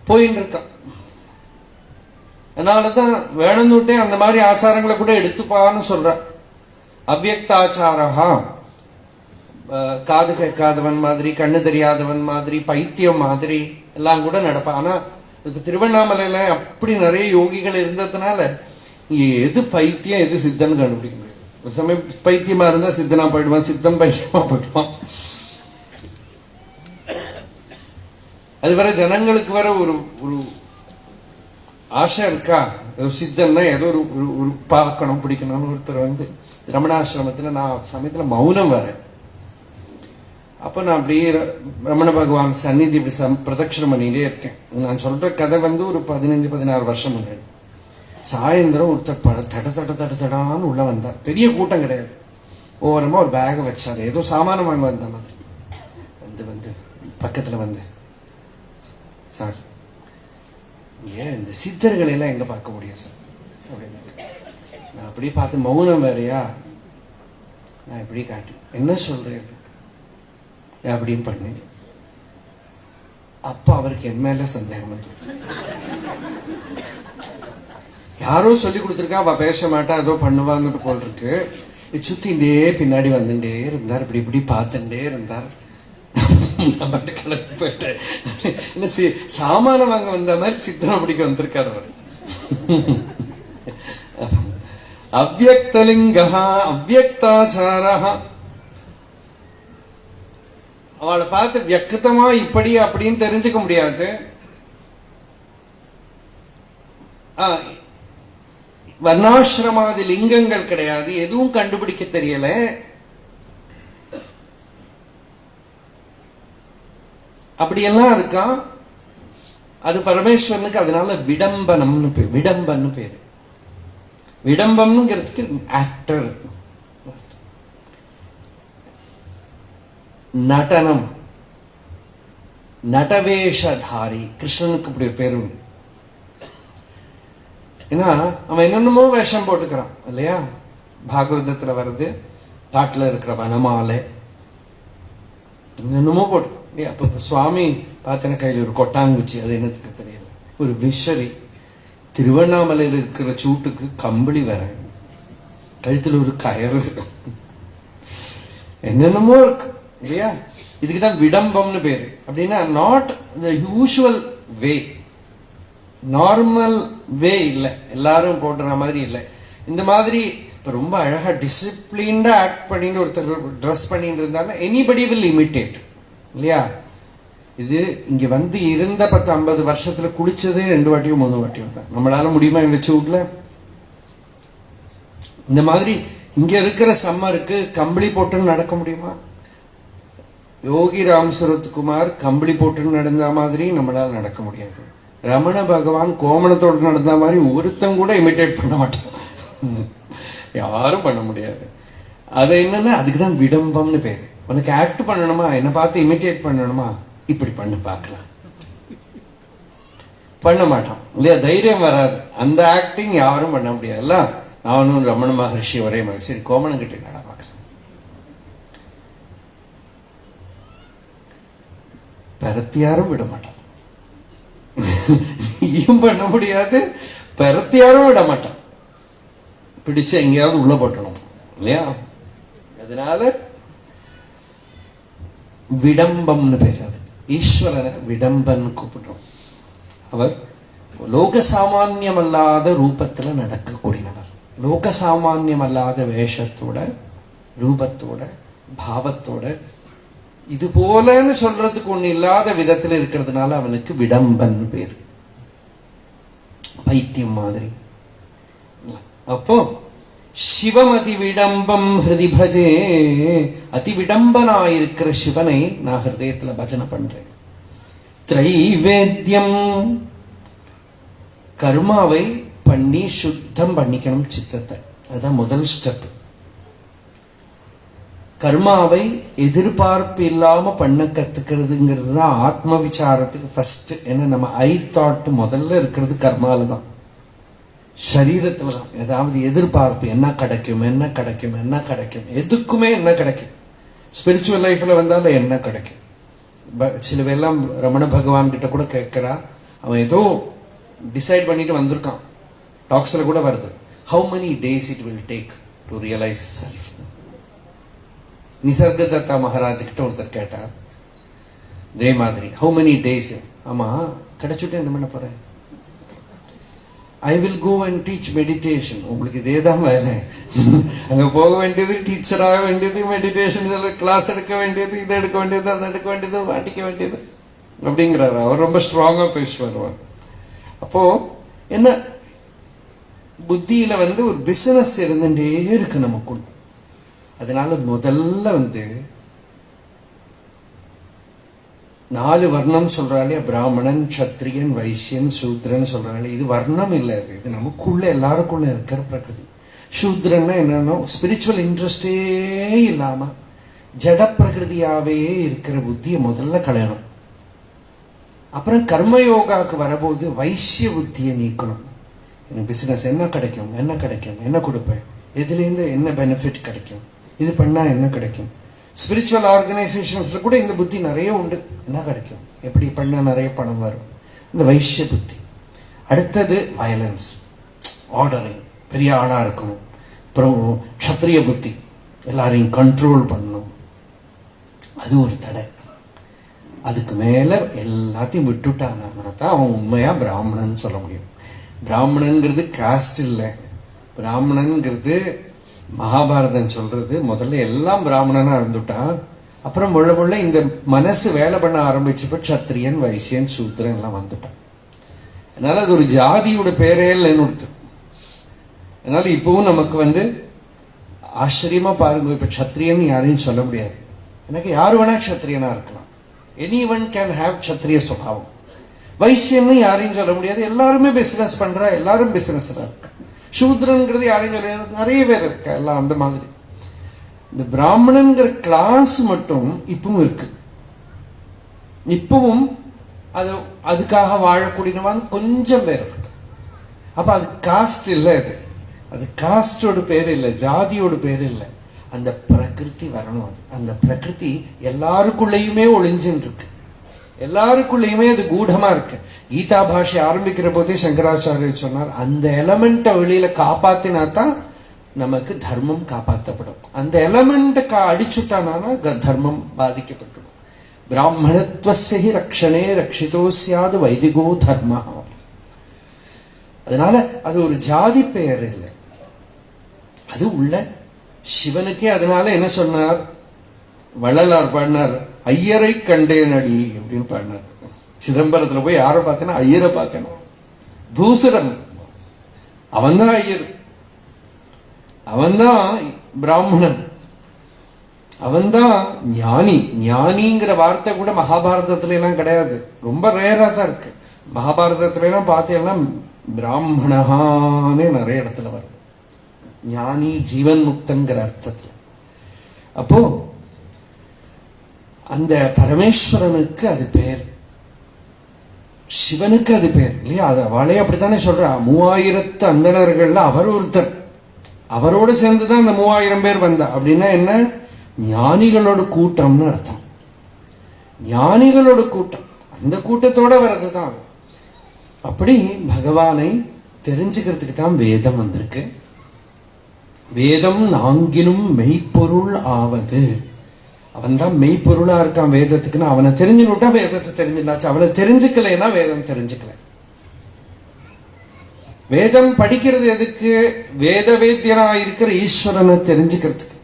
Speaker 1: போயின்னு இருக்கான். அதனாலதான் வேணும்னுட்டே அந்த மாதிரி ஆச்சாரங்களை கூட எடுத்துப்பான்னு சொல்ற. அவ்யக்தாச்சாரா, காது கேட்காதவன் மாதிரி, கண்ணு தெரியாதவன் மாதிரி, பைத்தியம் மாதிரி எல்லாம் கூட நடப்பான். ஆனா இப்ப திருவண்ணாமலையில அப்படி நிறைய யோகிகள் இருந்ததுனால எது பைத்தியம் எது சித்தன்னு கண்டுபிடிக்க முடியும். ஒரு சமயம் பைத்தியமா இருந்தா சித்தனா போயிடுவான், சித்தம் பைத்தியமா போயிடுவான். அது வர ஜனங்களுக்கு வர ஒரு ஒரு ஆசை இருக்கா, ஏதோ சித்தன்னா ஏதோ ஒரு பார்க்கணும் பிடிக்கணும்னு. ஒருத்தர் ரமணாசிரமத்துல நான் சமயத்துல மௌனம் வர. அப்ப நான் அப்படியே ரமண பகவான் சந்நிதி இப்படி பிரதட்சணம் பண்ணிட்டே இருக்கேன். நான் சொல்ற கதை ஒரு 15-16 வருஷம் முன்னாடி. சாயந்தரம் ஒருத்தர் தட தட தட தடான்னு உள்ள வந்தார். பெரிய கூட்டம் கிடையாது. ஓரமா ஒரு பேகை வச்சாரு, ஏதோ சாமானம் வாங்க வந்த மாதிரி. வந்து பக்கத்துல சார் ஏன் இந்த சித்தர்களை எல்லாம் எங்க பார்க்க முடியும் சார் அப்படின்னு. நான் அப்படியே பார்த்து மௌனம் வேறையா, நான் இப்படி காட்டி என்ன சொல்றேன் அப்படின்னு பண்ணி. அப்ப அவருக்கு என் மேல சந்தேகம் வந்து, யாரோ சொல்லி கொடுத்துருக்கா, அவ பேச மாட்டா, ஏதோ பண்ணுவாங்கன்னு போல் இருக்கு. சுத்திண்டே பின்னாடி வந்துட்டே இருந்தார், இப்படி இப்படி பார்த்துட்டே இருந்தார். கிளம்பி போயிட்டேன். என்ன சாமான வாங்க வந்த மாதிரி சித்தனம் பிடிக்க வந்திருக்காரு அவர். அவ்யக்தலிங்கா அவ்யக்தாச்சாரா. அவளை பார்த்து வியக்தமா இப்படி அப்படின்னு தெரிஞ்சுக்க முடியாது. வர்ணாசிரமாதி லிங்கங்கள் கிடையாது, எதுவும் கண்டுபிடிக்க தெரியல. அப்படியெல்லாம் இருக்கான். அது பரமேஸ்வரனுக்கு அதனால விடம்பனம்னு பேர். விடம்பன்னு பேரு. விடம்பம்ங்கிறதுக்கு ஆக்டர், நடனம், நடவேஷதாரி. கிருஷ்ணனுக்கு இப்படி ஒரு பேரு உண்டு. ஏன்னா அவன் என்னென்னமோ வேஷம் போட்டுக்கிறான் இல்லையா? பாகவதத்துல வருது, காட்டுல இருக்கிற வனமாலை என்னென்னமோ போட்டு. அப்ப சுவாமி பார்த்தன கையில் ஒரு கொட்டாங்குச்சி, அது என்னத்துக்கு தெரியல, ஒரு விஷரி. திருவண்ணாமலையில் இருக்கிற சூட்டுக்கு கம்பளி வேற, கழுத்துல ஒரு கயறு, என்னென்னமோ இருக்கு இல்லையா? இதுக்குதான் விடம்பம்னு பேரு. அப்படின்னா not the usual way, normal way இல்லை, எல்லாரும் போடுற மாதிரி இல்லை. இந்த மாதிரி இப்போ ரொம்ப அழகா டிசிப்ளின்டா ஆக்ட் பண்ணிட்டு ஒருத்தர் ட்ரெஸ் பண்ணிட்டு இருந்தாங்கன்னா எனிபடி வில் இமிட்டேட் இல்லையா? இது இங்க வந்து இருந்த 10-50 வருஷத்துல குளிச்சதே 2 வாட்டியோ 3 வாட்டியோ தான். நம்மளால முடியுமா இந்த சூட்ல? இந்த மாதிரி இங்க இருக்கிற சம்மருக்கு கம்பளி போட்டு நடக்க முடியுமா? யோகி ராம் சுரத்குமார் கம்பளி போட்டு நடந்த மாதிரி நம்மளால நடக்க முடியாது. ரமண பகவான் கோமணத்தோடு நடந்த மாதிரி ஒருத்தம் கூட இமிட்டேட் பண்ண மாட்டான், யாரும் பண்ண முடியாது. அது என்னன்னா அதுக்குதான் விடம்பம்னு பேரு. உனக்கு ஆக்ட் பண்ணணுமா, என்ன பார்த்து இமிட்டேட் பண்ணணுமா, இப்படி பண்ணு பார்க்கலாம், பண்ண மாட்டான் இல்லையா? தைரியம் வராது. அந்த ஆக்டிங் யாரும் பண்ண முடியாதுல்ல. நானும் ரமண மகர்ஷி ஒரே மாதிரி, சரி கோமணம் கிட்ட நட பார்க்கலாம். பரத்தியாரும் விட மாட்டான், நீயும் பண்ண முடியாது, பரத்தியாரும் விட மாட்டான். பிடிச்ச எங்கேயாவது உள்ள போட்டணும் இல்லையா? அதனால விடம்பம்னு பேர். அது ஈஸ்வரனை விடம்பன் கூப்பிடுறோம். அவர் லோக சாமான்யம் அல்லாத ரூபத்துல நடக்கக்கூடியவர். லோக சாமான்யம் அல்லாத வேஷத்தோட, ரூபத்தோட, பாவத்தோட, இது போலன்னு சொல்றதுக்கு ஒண்ணு இல்லாத விதத்துல இருக்கிறதுனால அவனுக்கு விடம்பன் பேர். பைத்தியம் மாதிரி. அப்போ சிவம் அதி விடம்பம் ஹிருதி பஜே, அதி விடம்பனாயிருக்கிற சிவனை நான் ஹிருதயத்துல பஜனை பண்றேன். திரைவேத்தியம், கர்மாவை பண்ணி சுத்தம் பண்ணிக்கணும் சித்தத்தை. அதுதான் முதல் ஸ்டெப். கர்மாவை எதிர்பார்ப்பு இல்லாம பண்ண கத்துக்கிறதுங்கிறது தான் ஆத்ம விசாரத்துக்கு ஃபர்ஸ்ட். ஏன்னா நம்ம ஐ தாட் முதல்ல இருக்கிறது கர்மால தான், சரீரத்துல தான். ஏதாவது எதிர்பார்ப்பு, என்ன கிடைக்கும் என்ன கிடைக்கும் என்ன கிடைக்கும், எதுக்குமே என்ன கிடைக்கும். ஸ்பிரிச்சுவல் லைஃப்ல வந்தாலும் என்ன கிடைக்கும். சில பேர்லாம் ரமண பகவான் கிட்ட கூட கேட்கிறா, அவன் ஏதோ டிசைட் பண்ணிட்டு வந்திருக்கான். டாக்ஸ்ல கூட வருது, how many days it will take to realise self. Nisargadatta Maharaj கிட்ட ஒருத்தர் கேட்டார் இதே மாதிரி, ஹவு மெனி டேஸ். ஆமா கிடைச்சுட்டு என்ன பண்ண போறேன்? I will go and teach meditation. உங்களுக்கு இதே தான் வேலை. அங்க போக வேண்டியது, டீச்சர் ஆக வேண்டியது, மெடிடேஷன் கிளாஸ் எடுக்க வேண்டியது, இதை எடுக்க வேண்டியது, அதை எடுக்க வேண்டியது, வாட்டிக்க வேண்டியது அப்படிங்கிறாரு. அவர் ரொம்ப ஸ்ட்ராங்கா பேசுவார். அப்போ என்ன, புத்தியில ஒரு பிசினஸ் இருந்துட்டே இருக்கு நமக்குள். அதனால முதல்ல 4 வர்ணம் சொல்றாலே, பிராமணன், சத்திரியன், வைசியன், சூத்ரன் சொல்றாங்களே, இது வர்ணம் இல்லை, இது நமக்குள்ள எல்லாருக்குள்ள இருக்கிற பிரகிருதி. சூத்ரன்னா என்னன்னா ஸ்பிரிச்சுவல் இன்ட்ரெஸ்டே இல்லாம ஜட பிரகிருதியாவே இருக்கிற புத்தியை முதல்ல களையணும். அப்புறம் கர்மயோகாவுக்கு வரபோது வைசிய புத்தியை நீக்கணும். எனக்கு பிசினஸ் என்ன கிடைக்கும், என்ன கிடைக்கும், என்ன கொடுப்பேன், எதுலேருந்து என்ன பெனிஃபிட் கிடைக்கும், இது பண்ணா என்ன கிடைக்கும். ஸ்பிரிச்சுவல் ஆர்கனைசேஷன்ஸ்ல கூட இந்த புத்தி நிறைய உண்டு. என்ன கிடைக்கும், எப்படி பண்ணா நிறைய பணம் வரும், இந்த வைசிய புத்தி. அடுத்தது வயலன்ஸ், ஆர்டரிங், பெரிய ஆளா இருக்கணும். அப்புறம் க்ஷத்ரிய புத்தி, எல்லாரையும் கண்ட்ரோல் பண்ணணும், அது ஒரு தடை. அதுக்கு மேல எல்லாத்தையும் விட்டுட்டானா தான் அவன் உண்மையா பிராமணன் சொல்ல முடியும். பிராமணன்கிறது காஸ்ட் இல்லை. பிராமணன்கிறது மகாபாரதம் சொல்றது, முதல்ல எல்லாம் பிராமணனா இருந்துட்டான், அப்புறம் முள்ள இந்த மனசு வேலை பண்ண ஆரம்பிச்சப்ப சத்திரியன், வைசியன், சூத்திரன் எல்லாம் வந்துட்டான். அதனால அது ஒரு ஜாதியோட பேரே இல்லைன்னு ஒருத்தர். அதனால இப்பவும் நமக்கு ஆச்சரியமா பாருங்க, இப்ப சத்திரியன் யாரையும் சொல்ல முடியாது. எனக்கு யாரு வேணா சத்திரியனா இருக்கலாம். எனி ஒன் கேன் ஹேவ் சத்திரிய சுபாவம். வைசியன்னு யாரையும் சொல்ல முடியாது, எல்லாருமே பிசினஸ் பண்றா, எல்லாரும் பிசினஸ்ல இருக்க. சூத்ரன்கிறது யாரையும் சொல்ல, நிறைய பேர் இருக்க, எல்லாம் அந்த மாதிரி. இந்த பிராமணன்கிற கிளாஸ் மட்டும் இப்பவும் இருக்கு. இப்பவும் அதுக்காக வாழக்கூடியவன் கொஞ்சம் பேர் இருக்கு. அப்ப அது காஸ்ட் இல்லை, அது காஸ்டோட பேர் இல்லை, ஜாதியோட பேர் இல்லை. அந்த பிரகிருதி வரணும். அந்த பிரகிருதி எல்லாருக்குள்ளேயுமே ஒளிஞ்சுன்னு இருக்கு, எல்லாருக்குள்ளேயுமே அது கூடமா இருக்கு. கீதா பாஷை ஆரம்பிக்கிற போதே சங்கராச்சாரியர் சொன்னார், அந்த எலமெண்ட்டை வெளியில காப்பாத்தினா தான் நமக்கு தர்மம் காப்பாற்றப்படும். அந்த எலமெண்ட்டை அடிச்சுட்டானா தர்மம் பாதிக்கப்பட்டுடும். பிராமணத்துவஸ்ய ரக்ஷணே ரக்ஷிதோ சியாது வைதிகோ தர்ம. அதனால அது ஒரு ஜாதி பெயர் இல்லை, அது உள்ள சிவனுக்கே. அதனால என்ன சொன்னார் வள்ளலார் பாடினார், ஐயரை கண்டேனடி அப்படின்னு பாடினார். சிதம்பரத்துல போய் யாரை பார்க்கணும்? ஐயரை பார்க்கணும். பூசுரன் அவன்தான் ஐயர், அவன்தான் பிராமணன், அவன்தான் ஞானி. ஞானிங்கிற வார்த்தை கூட மகாபாரதத்துல எல்லாம் கிடையாது, ரொம்ப ரேரா தான் இருக்கு. மகாபாரதத்துல எல்லாம் பார்த்தீங்கன்னா பிராமணஹானே நிறைய இடத்துல வரும், ஞானி ஜீவன் முக்தங்கிற அர்த்தத்துல. அப்போ அந்த பரமேஸ்வரனுக்கு அது பேர், சிவனுக்கு அது பேர் இல்லையா? அது அவளே அப்படித்தானே சொல்றா. 3000 அந்தணர்கள்ல அவர் ஒருத்தர், அவரோடு சேர்ந்துதான் அந்த 3000 பேர் வந்தா. அப்படின்னா என்ன? ஞானிகளோட கூட்டம்னு அர்த்தம். ஞானிகளோட கூட்டம், அந்த கூட்டத்தோட வர்றதுதான். அப்படி பகவானை தெரிஞ்சுக்கிறதுக்கு தான் வேதம் வந்திருக்கு. வேதம் நான்கினும் மெய்ப்பொருள் ஆவது. அவன் தான் மெய்ப்பொருளா இருக்கான் வேதத்துக்குன்னு. அவனை தெரிஞ்சுனுட்டா வேதத்தை தெரிஞ்சுட்டாச்சு, அவனை தெரிஞ்சுக்கலைன்னா வேதம் தெரிஞ்சுக்கல. வேதம் படிக்கிறது எதுக்கு? வேத வேத்தியனா இருக்கிற ஈஸ்வரனை தெரிஞ்சுக்கிறதுக்கு.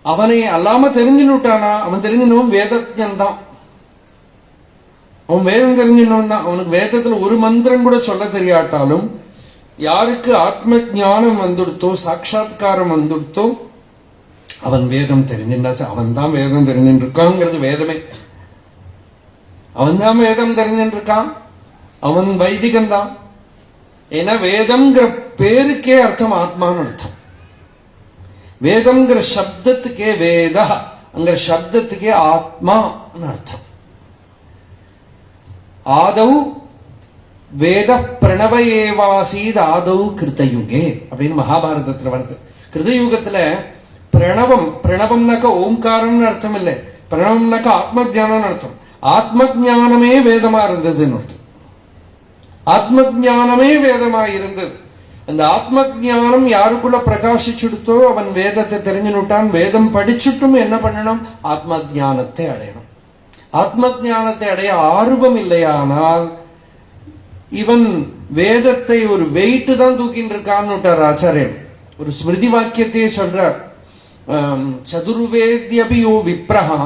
Speaker 1: அவனை அல்லாம தெரிஞ்சுனுட்டானா, அவன் தெரிஞ்சினவன் வேதஜன் தான், அவன் வேதம் தெரிஞ்சினவன் தான். அவனுக்கு வேதத்துல ஒரு மந்திரம் கூட சொல்ல தெரியாட்டாலும், யாருக்கு ஆத்ம ஞானம் வந்துடுத்தோ, சாட்சாத்காரம் வந்துடுத்தோ, அவன் வேதம் தெரிஞ்சின்றாச்சு. அவன் தான் வேதம் தெரிஞ்சுட்டு இருக்காங்கிறது வேதமே. அவன் தான் வேதம் தெரிஞ்சுட்டு இருக்கான், அவன் வைதிகன் தான். ஏன்னா வேதம்ங்கிற பேருக்கே அர்த்தம் ஆத்மான்னு அர்த்தம். வேதம்ங்கிற சப்தத்துக்கே வேத அங்கிற சப்தத்துக்கே ஆத்மான்னு அர்த்தம். ஆதவ் வேத பிரணவ ஏவாசீத் ஆதவ் கிருத்தயுகே அப்படின்னு மகாபாரதத்துல வருது. கிருதயுகத்துல பிரணவம், பிரணவம்னாக்க ஓம்காரம்னு அர்த்தம் இல்லை, பிரணவம்னாக்க ஆத்ம ஜானம்னு அர்த்தம். ஆத்ம ஜானமே வேதமா இருந்ததுன்னு அர்த்தம். ஆத்ம ஜானமே வேதமா இருந்தது. அந்த ஆத்ம ஜானம் யாருக்குள்ள பிரகாசிச்சுடுத்தோ அவன் வேதத்தை தெரிஞ்சுனுட்டான். வேதம் படிச்சுட்டும் என்ன பண்ணணும்? ஆத்ம ஜானத்தை அடையணும். ஆத்ம ஜானத்தை அடைய ஆர்வம் இல்லையானால் இவன் வேதத்தை ஒரு வெயிட்டு தான் தூக்கிட்டு இருக்கான்னு விட்டார் ஆச்சாரியன். ஒரு ஸ்மிருதி வாக்கியத்தையே சொல்றார், சதுர்வேத்யபியோ விப்ரஹா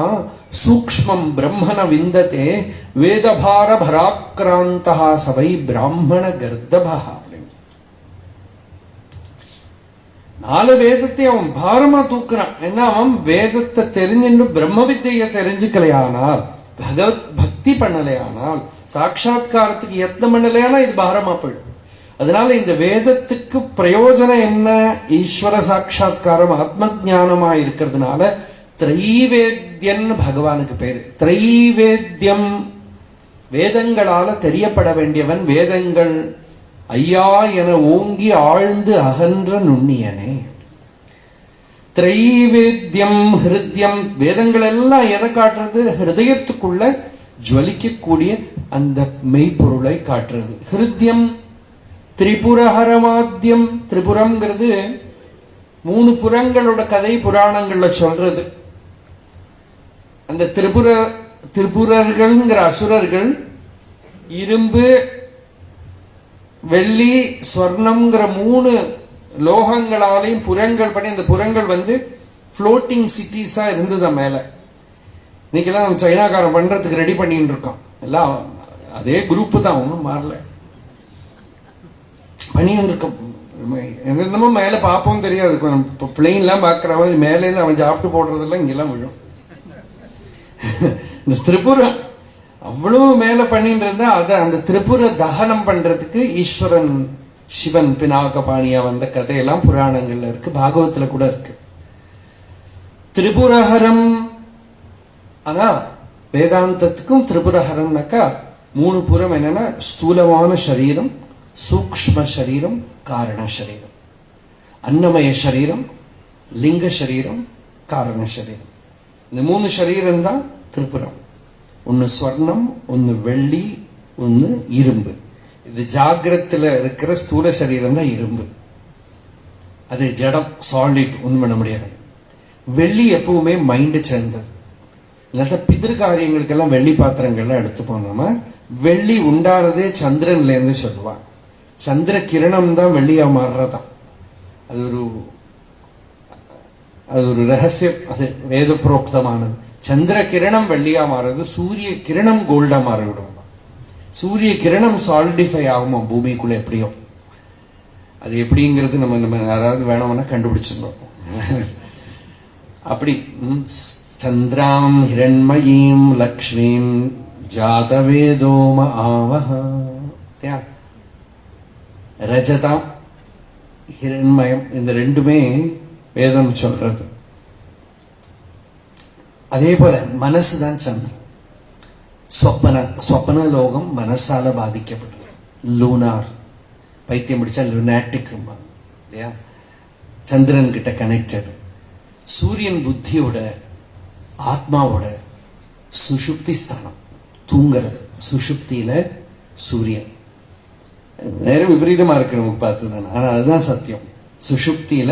Speaker 1: சூக்ஷ்மம் பிரம்மண விந்ததே வேதபார பராக்ராந்தா சவை பிராமண கர்தபா. 4 வேதத்தை அவன் பாரமா தூக்குறான். என்ன? அவன் வேதத்தை தெரிஞ்சுட்டு பிரம்ம வித்தையை தெரிஞ்சுக்கலையானால், பகவத் பக்தி பண்ணலையானால், சாட்சாத்காரத்துக்கு யத்னம் பண்ணலையானா இது பாரமா போயிடும். அதனால இந்த வேதத்துக்கு பிரயோஜனம் என்ன? ஈஸ்வர சாட்சாத்காரம், ஆத்ம ஜானமா இருக்கிறதுனால திரைவேத்யன் பகவானுக்கு பேரு. திரைவேத்யம், வேதங்களால தெரியப்பட வேண்டியவன். வேதங்கள் ஐயா என ஓங்கி ஆழ்ந்து அகன்ற நுண்ணியனே. திரைவேத்யம் ஹிருத்யம், வேதங்கள் எல்லாம் எதை காட்டுறது? ஹிருதயத்துக்குள்ள ஜுவலிக்கக்கூடிய அந்த மெய்ப்பொருளை காட்டுறது. ஹிருத்யம் திரிபுரஹரமாத்யம், திரிபுரம்ங்கிறது 3 புறங்களோட கதை புராணங்கள்ல சொல்றது. அந்த திரிபுரர்கள்ங்கிற அசுரர்கள் இரும்பு, வெள்ளி, ஸ்வர்ணம்ங்கிற 3 லோகங்களாலையும் புறங்கள் பண்ணி, அந்த புறங்கள் ஃப்ளோட்டிங் சிட்டிஸா இருந்தது மேல. இன்னைக்கெல்லாம் நம்ம சைனாக்காரன் பண்றதுக்கு ரெடி பண்ணிட்டு இருக்கோம். எல்லாம் அதே குரூப் தான், ஒன்றும் மாறல, பண்ணிட்டு இருக்கோம். என்னமோ மேல பார்ப்போம் தெரியாது. இப்போ பிளெயின்லாம் பார்க்குறவன் மேலேருந்து அவன் சாப்பிட்டு போடுறதெல்லாம் இங்கெல்லாம் விழும். இந்த திரிபுரம் அவ்வளவு மேல பண்ணிட்டு இருந்தா அதை அந்த திரிபுர தகனம் பண்றதுக்கு ஈஸ்வரன் சிவன் பினாகபாணியா வந்த கதையெல்லாம் புராணங்கள்ல இருக்கு, பாகவத்துல கூட இருக்கு. திரிபுரஹரம். ஆனா வேதாந்தத்துக்கும் திரிபுரஹரம்னாக்கா 3 புறம் என்னன்னா, ஸ்தூலமான சரீரம், சூக்ஷ்ம சரீரம், காரண சரீரம். அன்னமய சரீரம், லிங்க சரீரம், காரண சரீரம். இந்த 3 சரீரம் தான் திரிபுரம். ஒன்னு ஸ்வர்ணம், ஒன்னு வெள்ளி, ஒன்னு இரும்பு. இது ஜாகிரத்துல இருக்கிற ஸ்தூல சரீரம் தான் இரும்பு. அது ஜடம், சாலிட், ஒன்றும் பண்ண முடியாது. வெள்ளி எப்பவுமே மைண்டு சேர்ந்தது. இல்லாத பிதிர்காரியங்களுக்கெல்லாம் வெள்ளி பாத்திரங்கள்லாம் எடுத்து போனோமா, வெள்ளி உண்டானதே சந்திரன்ல இருந்து சொல்லுவான். சந்திர கிரணம் தான் வெள்ளியா மாறுறதான். அது ஒரு ரகசியம், அது வேத புரோக்தமானது. சந்திர கிரணம் வெள்ளியா மாறுறது, சூரிய கிரணம் கோல்டா மாறிவிடும். சூரிய கிரணம் சாலிடிஃபை ஆகுமா பூமிக்குள்ள எப்படியோ. அது எப்படிங்கிறது நம்ம யாராவது வேணும்னா கண்டுபிடிச்சிருந்தோம். அப்படி சந்திராம் ஹிரண்மயீம் லக்ஷ்மீம் ஜாதவேதோம ஆவஹ. ரஜதாம் ஹிரண்மயம், இந்த ரெண்டுமே வேதம் சொல்றது. அதே போல மனசுதான் சந்திரன். ஸ்வப்ன லோகம் மனசால பாதிக்கப்பட்டது. லூனார், பைத்தியம் பிடிச்சா லுனாட்டிக் இல்லையா, சந்திரன் கிட்ட கனெக்டட். சூரியன் புத்தியோட ஆத்மாவோட சுஷுப்தி ஸ்தானம், தூங்குறது. சுஷுப்தியில சூரியன். நேரம் விபரீதமா இருக்கு நமக்கு பார்த்து தானே, ஆனா அதுதான் சத்தியம். சுஷுப்தியில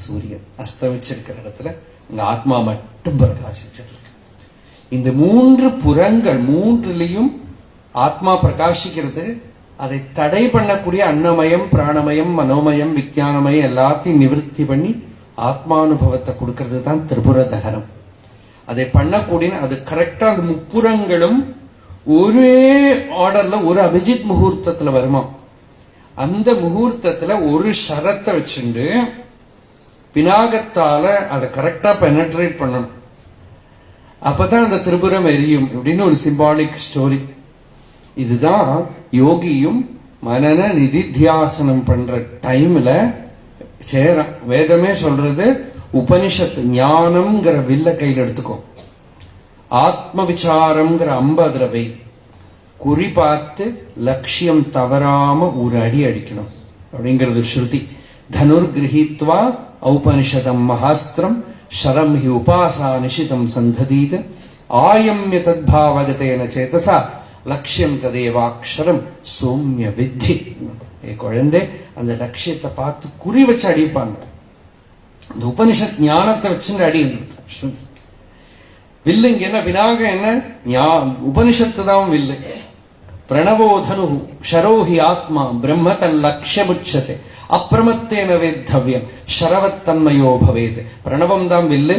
Speaker 1: சூரியன் அஸ்தமிச்சிருக்கிற இடத்துல உங்க ஆத்மா மட்டும் பிரகாசிச்சிருக்கு. இந்த 3 புறங்கள், 3லையும் ஆத்மா பிரகாசிக்கிறது. அதை தடை பண்ணக்கூடிய அன்னமயம், பிராணமயம், மனோமயம், விஞ்ஞானமயம் எல்லாத்தையும் நிவர்த்தி பண்ணி ஆத்மானுபவத்தை கொடுக்கறது தான் திரிபுர தகனம். அதை பண்ணக்கூடிய அது கரெக்டா அந்த 3 புறங்களும் ஒரே ஆர்டர்ல ஒரு அபிஜித் முகூர்த்தத்துல வருமா. அந்த முகூர்த்தத்துல ஒரு ஷரத்தை வச்சுட்டு பினாகத்தால அதை கரெக்டா பெனட்ரேட் பண்ணணும். அப்பதான் அந்த திரிபுரம் எரியும் அப்படின்னு ஒரு சிம்பாலிக் ஸ்டோரி. இதுதான் யோகியும் மனன நிதித்தியாசனம் பண்ற டைம்ல சேரம். வேதமே சொல்றது, உபனிஷத்து ஞானம்ங்கிற வில்ல கையில் எடுத்துக்கோ, ஆத்ம விசாரம்ங்கிற அம்பு அதுல வை, குறி பார்த்து லட்சியம் தவறாம ஒரு அடி அடிக்கணும் அப்படிங்கிறது ஸ்ருதி. தனுர் கிரகித்வா ஔபனிஷதம் மகாஸ்திரம் ஷரம் ஹி உபாசா நிஷிதம் சந்ததீத ஆயம்ய தத்பாவகதேன சேதசா லட்சியம் ததேவாக்ஷரம் சோம்ய வித்தி. குழந்தை அந்த லட்சியத்தை பார்த்து குறி வச்சு அடிப்பாங்க. இந்த உபனிஷத் ஞானத்தை வச்சுட்டு அடி. வில்லுங்க என்ன, வினாக என்ன, உபனிஷத்து தான் வில்லு. பிரணவோதனு ஷரோஹி ஆத்மா பிரம்ம தல்லக்ஷ்யமுச்சதே அப்பிரமத்தேன வேத்தவ்யம் ஷரவத்தன்மயோ பவேத். பிரணவம் தான் வில்லு,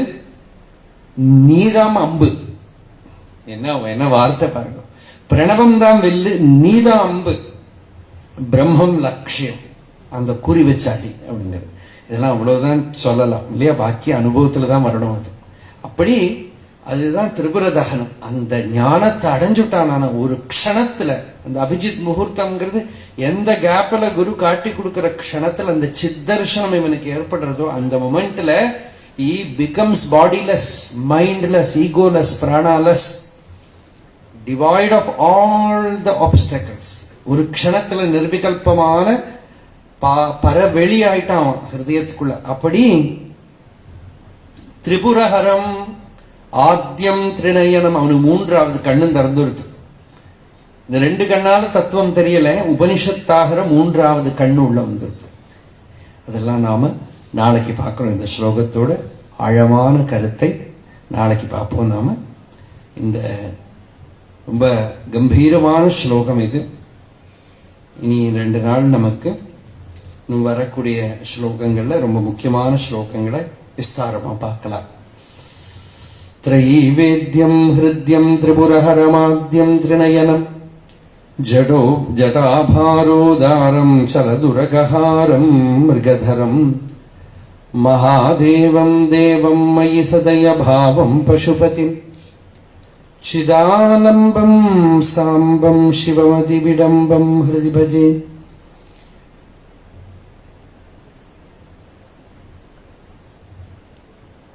Speaker 1: நீதாம் அம்பு. என்ன வார்த்தை பாருங்க. பிரணவம் தான் வில்லு, நீதான் அம்பு, பிரம்மம் லட்சியம், அந்த குறி வச்சாடி அப்படிங்கிறது. இதெல்லாம் அவ்வளவுதான் சொல்லலாம் இல்லையா, பாக்கி அனுபவத்துல தான் வரணும். அது அப்படி அதுதான் திரிபுர தகனம். அந்த ஞானத்தை அடைஞ்சுட்டான ஒரு க்ஷணத்துல, அந்த அபிஜித் முகூர்த்தம்ங்கிறது எந்த கேப்ல குரு காட்டி கொடுக்கிற க்ஷணத்துல அந்த சித்தர்ஷனம் இவனுக்கு ஏற்படுறதோ அந்த மொமெண்ட்ல he becomes bodiless, mindless, egoless, pranaless, devoid of all the obstacles. ஒரு க்ஷணத்துல நிர்விகல்பமான பரவெளி ஆயிட்டான் ஹிருதயத்துக்குள்ள. அப்படி திரிபுரஹரம் ஆத்யம் திரிநயனம், அவனுக்கு 3வது கண்ணு திறந்துருது. இந்த 2 கண்ணால தத்துவம் தெரியல, உபனிஷத்தாகிற 3வது கண்ணு உள்ள வந்துருது. அதெல்லாம் நாம நாளைக்கு பார்க்கிறோம். இந்த ஸ்லோகத்தோட ஆழமான கருத்தை நாளைக்கு பார்ப்போம். நாம இந்த ரொம்ப கம்பீரமான ஸ்லோகம் இது. இனி 2 நாள் நமக்கு வரக்கூடிய ஸ்லோகங்கள்ல ரொம்ப முக்கியமான ஸ்லோகங்களை விஸ்தாரமா பார்க்கலாம். त्रयीवेद्यं हृद्यं त्रिपुरहरमाद्यं त्रिनयनं जडो जटाभारोदारं चलदुरगहारं मृगधरं महादेवं देवं मयि सदयभावं पशुपतिं चिदानम्बं साम्बं शिवमतिविडम्बं हृदि भजे.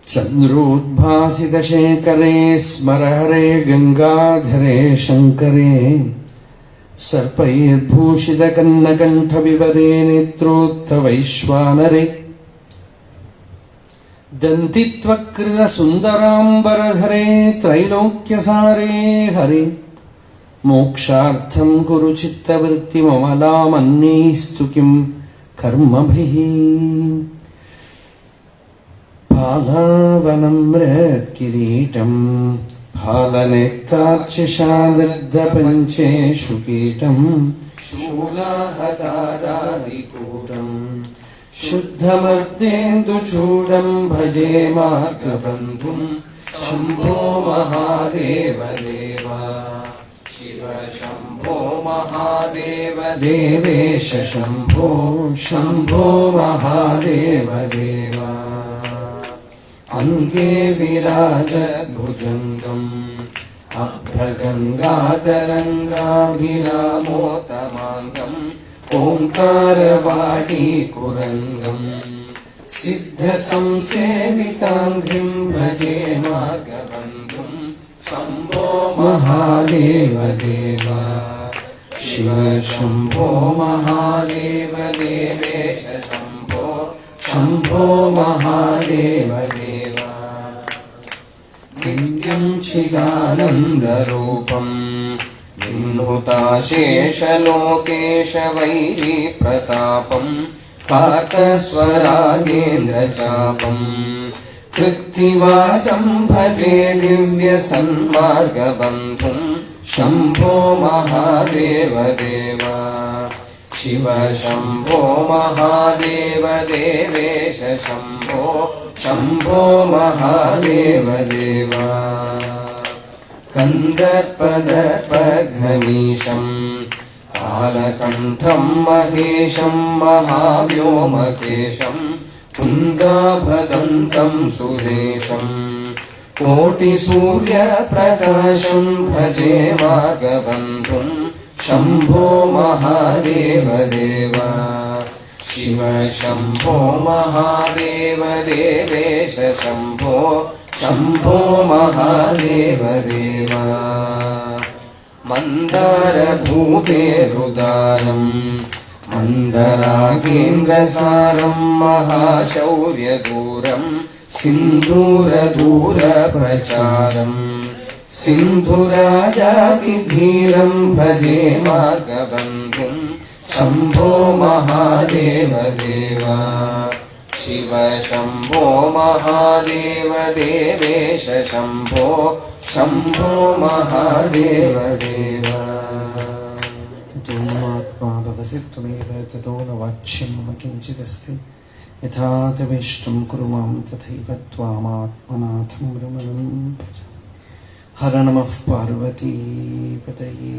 Speaker 1: चन्द्रोद्भासितशेखरे स्मरहरे गंगाधरे शंकरे सर्पैर्भूषितकन्नकण्ठविवरे नेत्रोत्थवैश्वानरे दन्तित्वकृतसुन्दराम्बरधरे त्रैलोक्यसारे हरे मोक्षार्थं कुरु चित्तवृत्तिममलामन्यैस्तु किं कर्मभिः. फालावनम्रत्किरीटं फालनेत्राक्षिषादग्धपञ्चेषु कीटं शूलाहतारादिकूटं शुद्धमर्तेन्दुचूडं भजे मार्गबन्धुं शम्भो महादेव देवा शिव शम्भो महादेव देवेश शम्भो शम्भो महादेव देवा. अंगे विराजद्भुजङ्गम् अभ्रगङ्गातरङ्गाभिरामोतमाङ्गम् ओङ्कारवाटीकुरङ्गम् सिद्धसंसेविताङ्घ्रिं भजे मार्गबन्धुं शम्भो महादेव देवा शिव शम्भो महादेव देवेश शम्भो शम्भो महादेव देवा. नित्यं चिदानन्दरूपं विह्नुताशेषलोकेश वैरीप्रतापं कार्तस्वरागेन्द्रचापं कृत्तिवासं भजे दिव्यसन्मार्गबन्धुं शम्भो महादेव देवा शिव शम्भो महादेव देवेश शम्भो शम्भो महादेव देवा. कन्दर्पदर्पघनीशं कालकण्ठं महेशं महाव्योमकेशं कुन्दाभदन्तं सुरेशं कोटिसूर्यप्रकाशं भजे मार्गबन्धुं शम्भो महादेव देवा शिव शम्भो महादेव देवेश शम्भो शम्भो महादेव देवा. मन्दारभूतेरुदारं मन्दरागेन्द्रसारं महाशौर्यदूरं सिन्धूरदूरप्रचारं सिन्धुराजातिधीरं भजे मार्गबन्धुं शम्भो महादेव देवा शिव शम्भो महादेव देवेश शम्भो शम्भो महादेव देवा. ततोऽत्मा भवसि त्वमेव ततो न वाच्यं मम किञ्चिदस्ति यथा तवेष्टं कुरु मां तथैव त्वामात्मनाथं रमणं भज. हर नमः पार्वतीपतये.